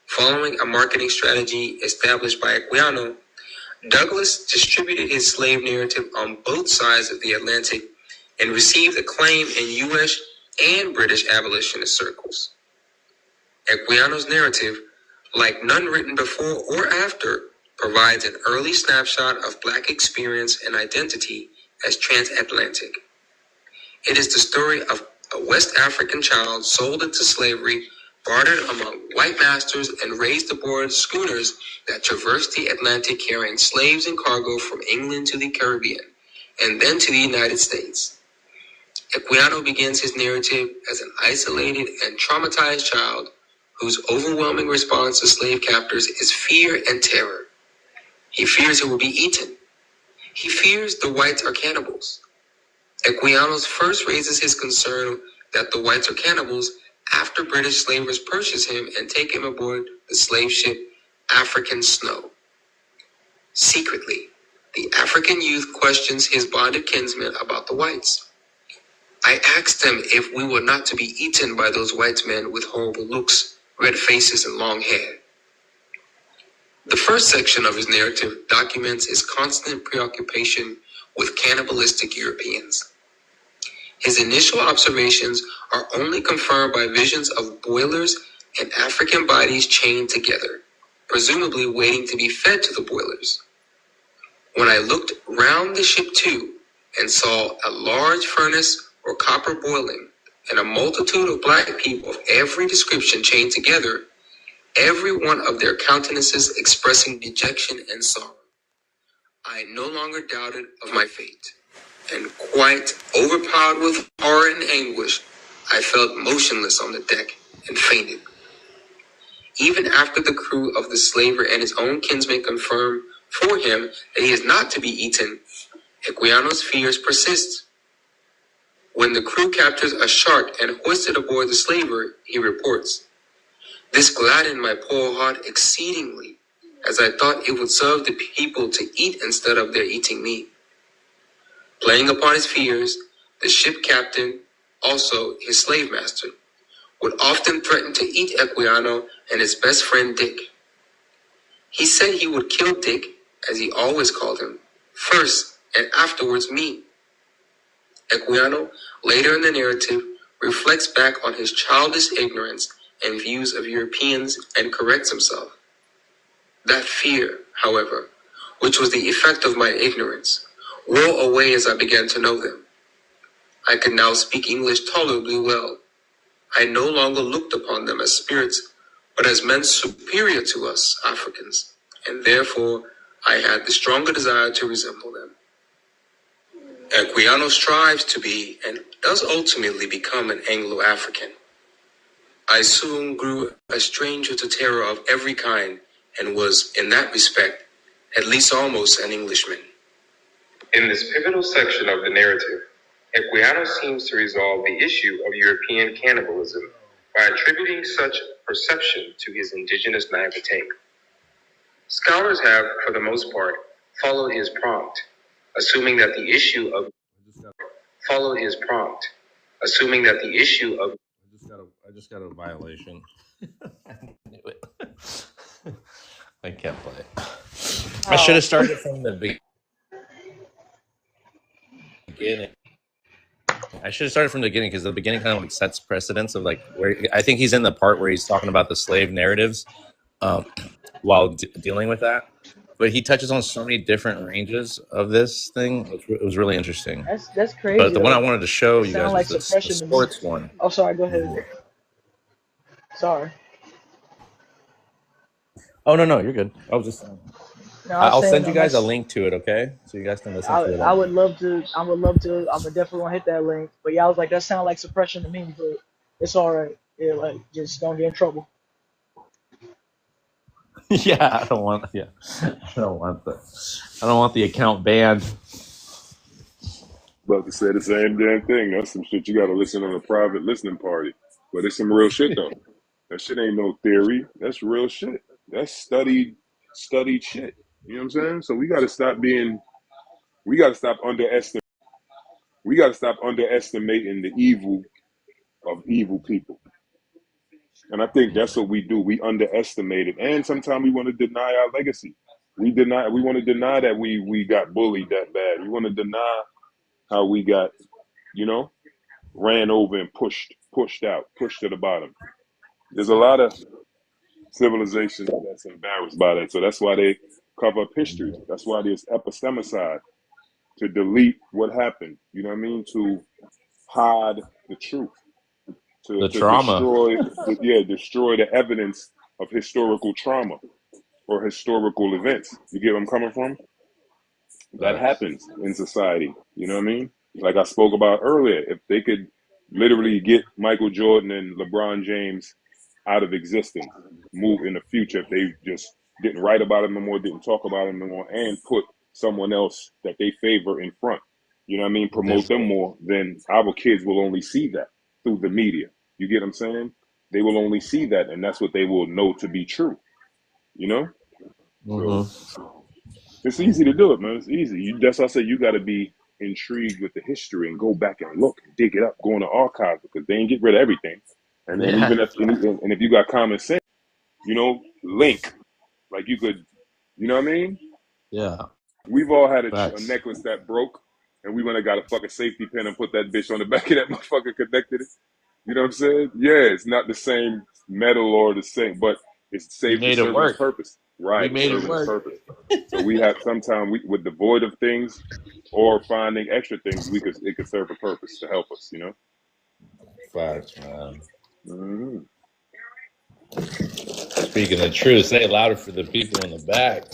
S4: Following a marketing strategy established by Equiano, Douglass distributed his slave narrative on both sides of the Atlantic and received acclaim in U.S. and British abolitionist circles. Equiano's narrative, like none written before or after, provides an early snapshot of black experience and identity as transatlantic, It is the story of a West African child sold into slavery, bartered among white masters, and raised aboard schooners that traversed the Atlantic carrying slaves and cargo from England to the Caribbean, and then to the United States. Equiano begins his narrative as an isolated and traumatized child whose overwhelming response to slave captors is fear and terror. He fears he will be eaten. He fears the whites are cannibals. Equianos first raises his concern that the whites are cannibals after British slavers purchase him and take him aboard the slave ship African Snow. Secretly, the African youth questions his bonded kinsmen about the whites. I asked them if we were not to be eaten by those white men with horrible looks, red faces, and long hair. The first section of his narrative documents his constant preoccupation with cannibalistic Europeans. His initial observations are only confirmed by visions of boilers and African bodies chained together, presumably waiting to be fed to the boilers. When I looked round the ship too and saw a large furnace or copper boiling and a multitude of black people of every description chained together, every one of their countenances expressing dejection and sorrow, I no longer doubted of my fate, and quite overpowered with horror and anguish, I felt motionless on the deck and fainted. Even after the crew of the slaver and his own kinsmen confirm for him that he is not to be eaten, Equiano's fears persist. When the crew captures a shark and hoists it aboard the slaver, he reports, "This gladdened my poor heart exceedingly, as I thought it would serve the people to eat instead of their eating me." Playing upon his fears, the ship captain, also his slave master, would often threaten to eat Equiano and his best friend Dick. He said he would kill Dick, as he always called him, first and afterwards me. Equiano, later in the narrative, reflects back on his childish ignorance and views of Europeans and corrects himself. That fear, however, which was the effect of my ignorance, wore away as I began to know them. I could now speak English tolerably well. I no longer looked upon them as spirits, but as men superior to us Africans, and therefore I had the stronger desire to resemble them. Equiano strives to be and does ultimately become an Anglo-African. I soon grew a stranger to terror of every kind and was, in that respect, at least almost an Englishman. In this pivotal section of the narrative, Equiano seems to resolve the issue of European cannibalism by attributing such perception to his indigenous naivete. Scholars have, for the most part, followed his prompt, assuming that the issue of
S1: I just got a violation. I knew it. I can't play. I should have started from the beginning. Because the beginning kind of like sets precedence of like where I think he's in the part where he's talking about the slave narratives while dealing with that. But he touches on so many different ranges of this thing. It was really interesting.
S2: That's crazy.
S1: But the one I wanted to show you guys
S2: like
S1: was the sports one.
S2: Oh, sorry. Go ahead. Sorry.
S1: Oh no, you're good. I was just.
S2: No,
S1: I'll send you guys a link to it, okay? So you guys can listen to it.
S2: I would love to. I'm definitely gonna hit that link. But yeah, I was like, that sounds like suppression to me. But it's all right. Yeah, like just don't get in trouble.
S1: Yeah, I don't want the account banned.
S5: About to say the same damn thing. That's some shit you gotta listen on a private listening party. But it's some real shit though. That shit ain't no theory. That's real shit. That's studied shit. You know what I'm saying? So we gotta stop underestimating the evil of evil people. And I think that's what we do. We underestimate it. And sometimes we want to deny our legacy. We want to deny that we got bullied that bad. We want to deny how we got, ran over and pushed out, pushed to the bottom. There's a lot of civilizations that's embarrassed by that. So that's why they cover up history. That's why there's epistemicide, to delete what happened. You know what I mean? To hide the truth,
S1: The
S5: to
S1: trauma.
S5: destroy the evidence of historical trauma or historical events. You get where I'm coming from? That
S1: Facts.
S5: happens in society. You know what I mean? Like I spoke about earlier, if they could literally get Michael Jordan and LeBron James out of existence, move in the future, if they just didn't write about him no more, didn't talk about him no more, and put someone else that they favor in front, you know what I mean, promote them more, then our kids will only see that through the media. You get what I'm saying? They will only see that, and that's what they will know to be true, you know? So it's easy to do it, man. It's easy. That's why I say you got to be intrigued with the history and go back and look, and dig it up, go in the archives because they ain't get rid of everything. And then
S1: Yeah.
S5: and if you got common sense, link like you could, you know what I mean?
S1: Yeah.
S5: We've all had a
S1: Facts.
S5: necklace that broke, and we went and got a fucking safety pin and put that bitch on the back of that motherfucker, connected it. You know what I'm saying? Yeah, it's not the same metal or the same, but it's
S1: We
S5: safe to
S1: made it
S5: serving its
S1: work.
S5: purpose.
S1: We
S5: Right, it's
S1: made it
S5: serving its
S1: work.
S5: purpose. So we have sometimes with devoid of things or finding extra things, it could serve a purpose to help us.
S1: Facts, man.
S5: Mm-hmm.
S1: Speaking the truth, say it louder for the people in the back.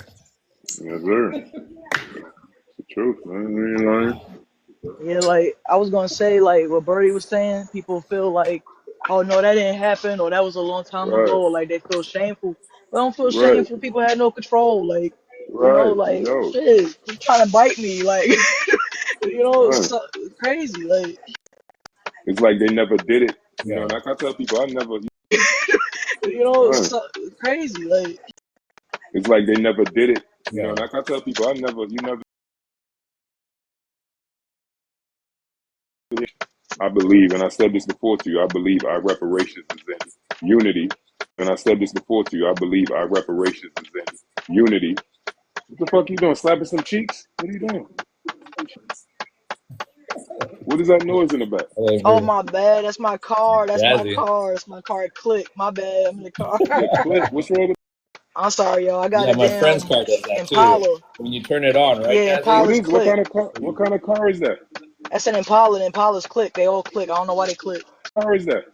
S5: Yes, sir. It's the truth, man. You ain't lying.
S2: Yeah, like I was gonna say, like what Birdie was saying, people feel like, oh no, that didn't happen, or that was a long time
S5: Right,
S2: ago, or like they feel shameful. But I don't feel
S5: right,
S2: shameful. People had no control, like
S5: right.
S2: like
S5: Yo,
S2: shit, you trying to bite me, like
S5: right.
S2: so crazy, like
S5: It's like they never did it.
S1: Yeah.
S5: Like I tell people, I never. Right.
S2: so crazy, like
S5: It's like they never did it.
S1: Yeah.
S5: Like I tell people, you never. I believe, and I said this before to you, I believe our reparations is in unity. And I said this before to you, I believe our reparations is in unity. What the fuck you doing? Slapping some cheeks? What are you doing? What is that noise in the back?
S2: oh
S1: Whatever.
S2: my bad, that's my car,
S1: Jazzy.
S2: that's my car. It clicked. My bad, I'm in the car.
S5: It click. What's wrong with
S2: I'm sorry, y'all. I got
S1: Yeah,
S2: a
S1: my friend's
S2: damn
S1: car does that too.
S2: Impala.
S1: When you turn it on, right,
S2: Yeah,
S1: Jazzy?
S5: what
S2: Impala's
S5: is what
S2: click.
S5: kind of car? What kind of car is that?
S2: That's an Impala. And Impalas click. They all click. I don't know why they click.
S5: Car is that?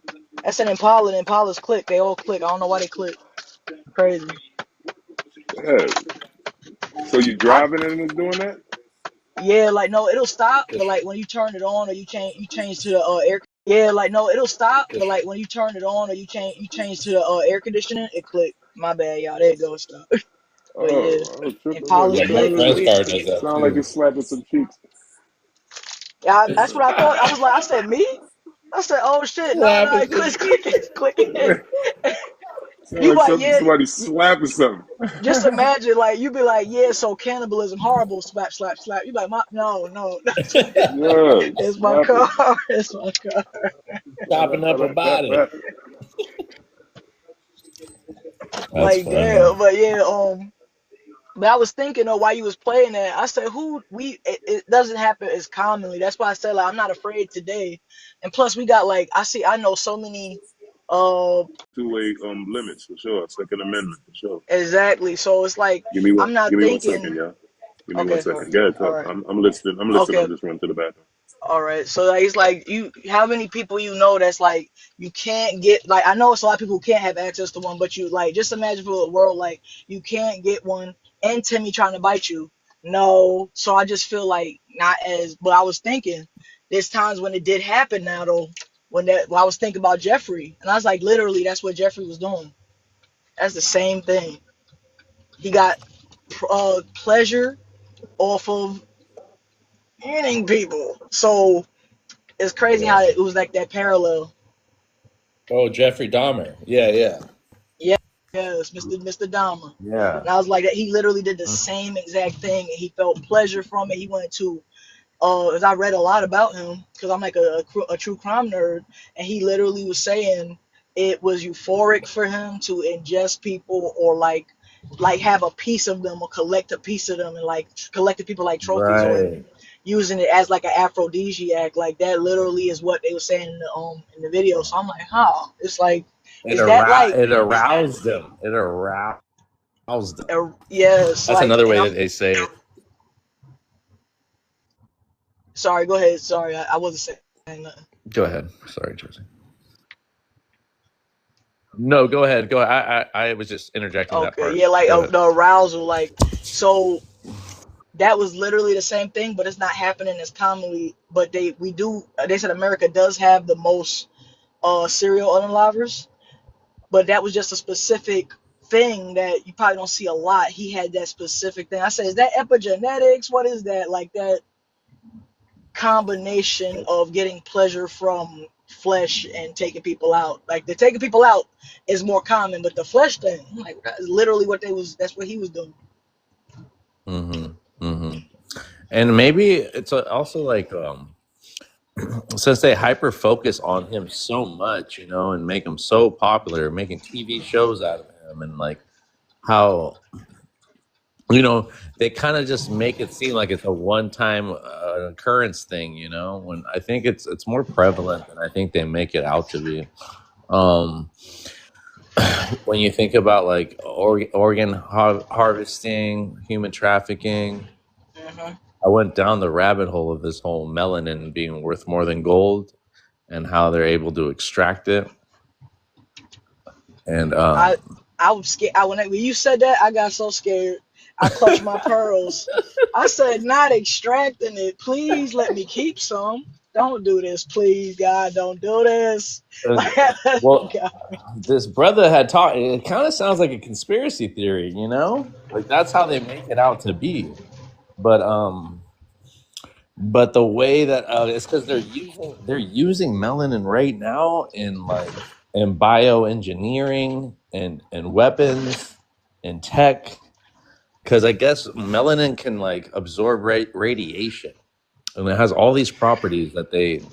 S2: That's an Impala. And Impalas click. They all click. I don't know why they click. Crazy.
S5: Yeah. So you
S2: I
S5: driving and it's doing that?
S2: Yeah, like no, it'll stop, but like when you turn it on or you change to the air. Yeah, like no, it'll stop, but like when you turn it on or you change to the air conditioning, it click. My bad, y'all. There it goes. Stop. But yeah,
S5: Oh, I was tripping. I'm
S2: Impala's
S1: Yeah,
S5: like,
S1: my
S2: click.
S1: friend's
S5: dude,
S1: car does that
S5: sound like
S1: too.
S5: it's slapping some cheeks.
S2: Yeah, that's what I thought. I was like, I said me. I said, oh shit, no,
S1: Slapping
S2: it
S1: some
S2: clicking,
S1: cheeks.
S2: it's clicking.
S5: Sound
S2: You
S5: like
S2: like, yeah,
S5: somebody slapping something.
S2: just imagine, like, you be like, yeah, so cannibalism, horrible, slap, slap, slap. You be like, no,
S5: Yeah,
S2: it's my
S5: slapping.
S2: car, it's my car.
S1: Chopping up a body. That's
S2: Like,
S1: funny.
S2: damn, but yeah, but I was thinking of why you was playing that. I said, it doesn't happen as commonly. That's why I said, like, I'm not afraid today. And plus, we got, like, I know so many, uh,
S5: Two-way limits for sure. Second Amendment for sure.
S2: exactly. So it's like,
S5: Give me one.
S2: I'm not
S5: Give me 1 second,
S2: thinking,
S5: y'all. Give me one
S2: okay,
S5: second. Go ahead,
S2: all
S5: talk.
S2: right,
S5: I'm listening. I'm listening.
S2: okay.
S5: I'm just running to the bathroom.
S2: All right, so like, it's like how many people you know that's like you can't get like I know it's a lot of people who can't have access to one, but you like just imagine for a world like you can't get one and Timmy trying to bite you. No, so I just feel like not as. But I was thinking there's times when it did happen now though when I was thinking about Jeffrey and I was like literally that's what Jeffrey was doing. That's the same thing. He got pleasure off of eating people. So it's crazy
S1: Yeah.
S2: how it was like that parallel.
S1: Oh, Jeffrey Dahmer. Yeah, yeah.
S2: Yeah, yes, Mr. Dahmer.
S1: Yeah.
S2: And I was like that. He literally did the same exact thing, and he felt pleasure from it. He went to, as I read a lot about him, because I'm like a true crime nerd, and he literally was saying it was euphoric for him to ingest people or like have a piece of them or collect a piece of them and like collect the people like trophies or
S1: Right.
S2: using it as like an aphrodisiac. Like that literally is what they were saying in the video. So I'm like, huh? It's like, is that like
S1: It aroused him. It aroused him.
S2: yes,
S1: That's
S2: like,
S1: another
S2: and
S1: way
S2: I'm
S1: that they say it.
S2: sorry. Go ahead. Sorry, I wasn't saying nothing.
S1: Go ahead. Sorry, Jersey. No, go ahead. Go ahead. I was just interjecting that
S2: Okay,
S1: part.
S2: yeah, like
S1: Go ahead.
S2: the arousal, like so that was literally the same thing, but it's not happening as commonly. But they said America does have the most serial unalivers, but that was just a specific thing that you probably don't see a lot. He had that specific thing. I said, is that epigenetics? What is that? Like that combination of getting pleasure from flesh and taking people out. Like the taking people out is more common, but the flesh thing, like that's literally that's what he was doing.
S1: Mm-hmm. Mm-hmm. And maybe it's also like since they hyper focus on him so much, and make him so popular, making TV shows out of him, and like how they kind of just make it seem like it's a one-time occurrence thing, when I think it's more prevalent than I think they make it out to be. Um, when you think about like organ harvesting, human trafficking,
S2: Mm-hmm.
S1: I went down the rabbit hole of this whole melanin being worth more than gold and how they're able to extract it. And
S2: I was scared. When you said that, I got so scared. I clutched my pearls. I said, not extracting it. Please let me keep some. Don't do this, please, God. Don't do this.
S1: well,
S2: God.
S1: this brother had talked. It kind of sounds like a conspiracy theory, like that's how they make it out to be. But the way that it's because they're using melanin right now in bioengineering and weapons and tech, because I guess melanin can like absorb radiation, and it has all these properties that they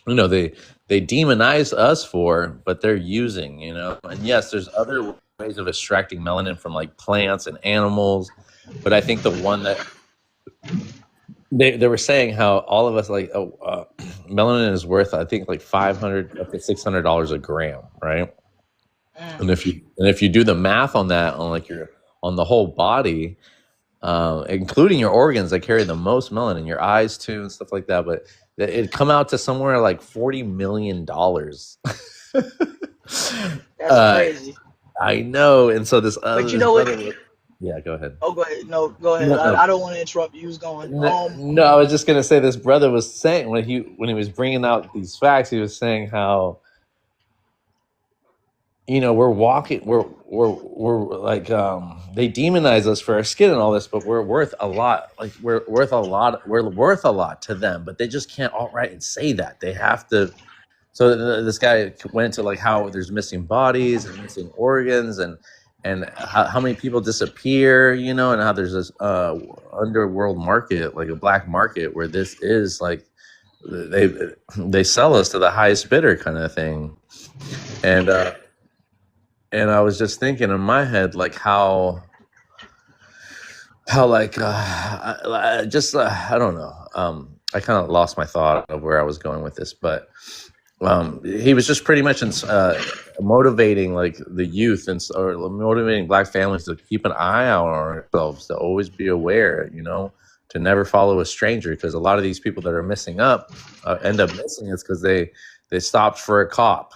S1: demonize us for, but they're using, and yes, there's other ways of extracting melanin from like plants and animals, but I think the one that they were saying how all of us like melanin is worth, I think, like $500 up to $600 a gram, right?
S2: Mm.
S1: And if you do the math on that, on the whole body, including your organs that carry the most melanin, your eyes too, and stuff like that, but it'd come out to somewhere like $40 million.
S2: That's crazy.
S1: I know, and so this other.
S2: But you know what?
S1: Yeah, go ahead.
S2: Oh, go ahead. No, go ahead.
S1: No.
S2: I don't want to interrupt you. Who's going?
S1: No, I was just gonna say this brother was saying when he was bringing out these facts, he was saying how we're like they demonize us for our skin and all this, but we're worth a lot. Like we're worth a lot to them, but they just can't outright and say that. They have to. So this guy went into like how there's missing bodies and missing organs and how many people disappear, and how there's this underworld market, like a black market, where this is like they sell us to the highest bidder kind of thing. And I was just thinking in my head, like how like I don't know. I kind of lost my thought of where I was going with this, but he was just pretty much motivating like the youth or motivating black families to keep an eye out on ourselves, to always be aware, to never follow a stranger, because a lot of these people that are missing up end up missing it's because they stopped for a cop.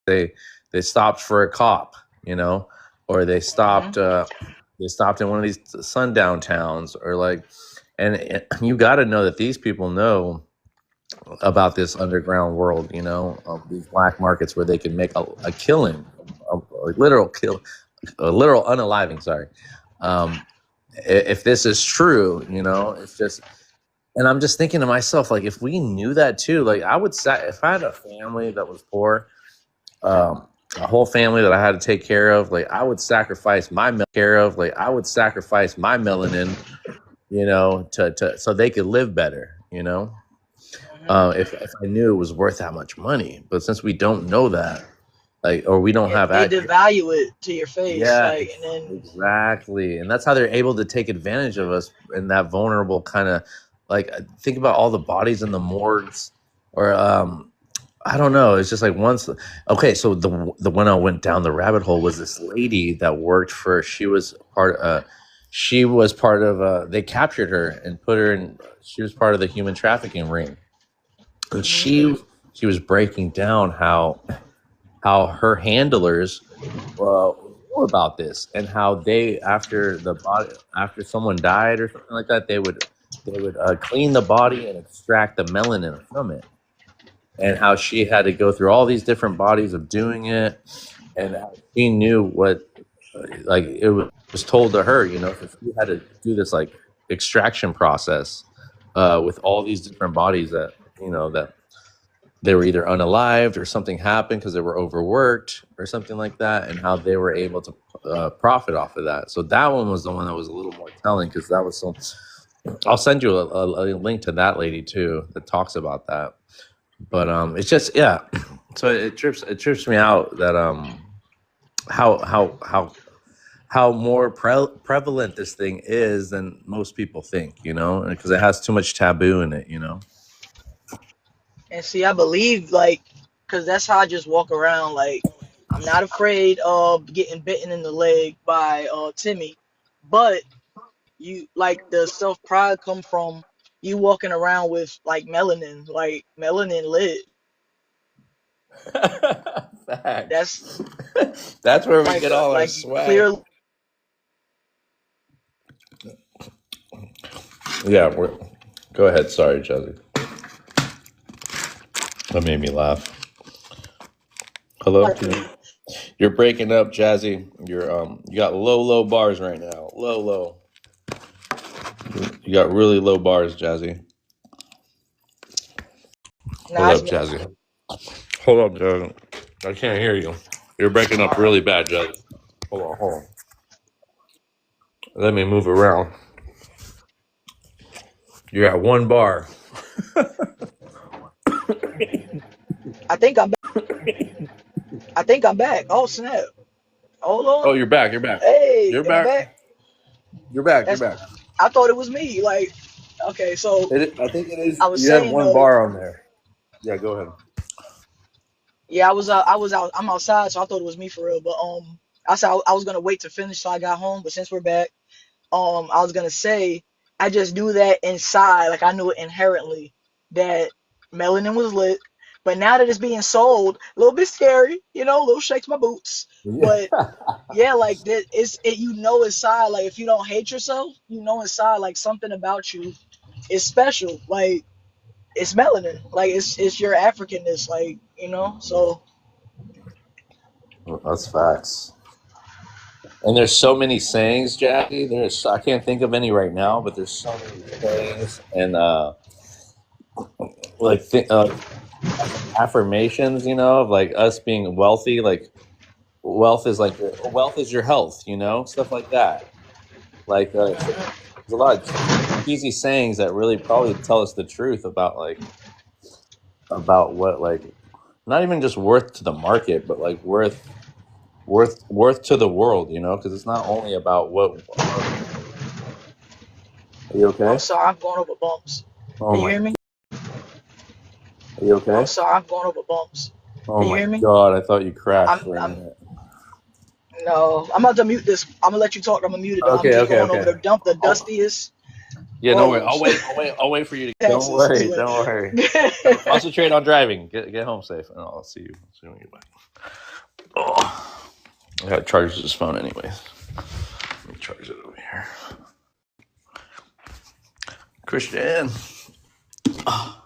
S1: They stopped for a cop, or they stopped in one of these sundown towns, or like, and you got to know that these people know about this underground world, of these black markets where they can make a killing, a literal unaliving. Sorry, if this is true, it's just. And I'm just thinking to myself, like, if we knew that too, like, I would say, if I had a family that was poor, a whole family that I had to take care of, like, I would sacrifice my melanin, to so they could live better, if I knew it was worth that much money. But since we don't know that, like, or we don't have
S2: they devalue it to your face.
S1: Yeah,
S2: like, and then
S1: exactly. And that's how they're able to take advantage of us in that vulnerable kind of, like, think about all the bodies in the morgues, or I don't know. It's just like once. Okay, so the one I went down the rabbit hole was this lady that worked for. She was part of. They captured her and put her in. She was part of the human trafficking ring. And she she was breaking down how her handlers knew about this, and how they, after someone died or something like that, they would clean the body and extract the melanin from it, and how she had to go through all these different bodies of doing it, and how she knew what, like, it was told to her, so she had to do this like extraction process with all these different bodies that that they were either unalived or something happened because they were overworked or something like that, and how they were able to profit off of that. So that one was the one that was a little more telling, because that was so. I'll send you a link to that lady too that talks about that. But it's just, yeah. So it trips me out that how more prevalent this thing is than most people think, because it has too much taboo in it,
S2: And see, I believe, like, because that's how I just walk around. Like, I'm not afraid of getting bitten in the leg by Timmy, but you, like, the self pride come from you walking around with like melanin lit. That's
S1: Facts. That's where we
S2: like
S1: get all our
S2: like
S1: swag.
S2: clear.
S1: Yeah, go ahead. Sorry, Jazzy. That made me laugh. Hello? You're breaking up, Jazzy. You got low bars right now. Low. You got really low bars, Jazzy.
S2: Nah,
S1: Hold
S2: it's
S1: up,
S2: better.
S1: Jazzy. Hold up, Jazzy. I can't hear you. You're breaking up really bad, Jazzy. Hold on. Let me move around. You're at one bar.
S2: I think I'm back. I think I'm back. Oh snap! Hold
S1: Oh,
S2: on.
S1: you're back. You're back.
S2: Hey,
S1: You're
S2: am I
S1: back.
S2: back?
S1: You're back. You're
S2: That's.
S1: back.
S2: I thought it was me. Like, okay, so
S1: I think it is.
S2: I was
S1: You have
S2: saying
S1: one
S2: though.
S1: bar on there. Yeah, go ahead.
S2: Yeah, I was out. I'm outside, so I thought it was me for real. But I said I was gonna wait to finish till I got home. But since we're back, I was gonna say I just knew that inside, like I knew it inherently that melanin was lit. But now that it's being sold, a little bit scary, a little shakes my boots.
S1: Yeah.
S2: But yeah, like that, inside, like if you don't hate yourself, inside like something about you is special. Like it's melanin, like it's your Africanness, like so.
S1: That's facts. And there's so many sayings, Jackie. I can't think of any right now, but there's so many sayings and like affirmations, of like us being wealthy. Like wealth is your health, stuff like that. Like there's a lot of easy sayings that really probably tell us the truth about what, like, not even just worth to the market, but like worth to the world, because it's not only about what. Are you okay?
S2: I'm sorry, I'm going over bumps.
S1: Oh
S2: Can you
S1: my,
S2: hear me?
S1: are you okay?
S2: I'm sorry, I'm going over bumps.
S1: Oh
S2: Can you
S1: my
S2: hear me?
S1: God, I thought you crashed
S2: I'm
S1: for a
S2: I'm
S1: minute.
S2: No, I'm about to mute this. I'm gonna let you talk. I'm gonna mute it though. I'm
S1: Okay,
S2: just going over
S1: okay.
S2: the dustiest
S1: Yeah, no worry. I'll
S2: roads.
S1: wait. I'll wait for you to. Don't
S2: Texas.
S1: worry.
S2: Anyway.
S1: Don't worry. Concentrate on driving. Get home safe, and I'll see you when you get back. Oh, I gotta charge this phone anyways. Let me charge it over here. Christian. Oh.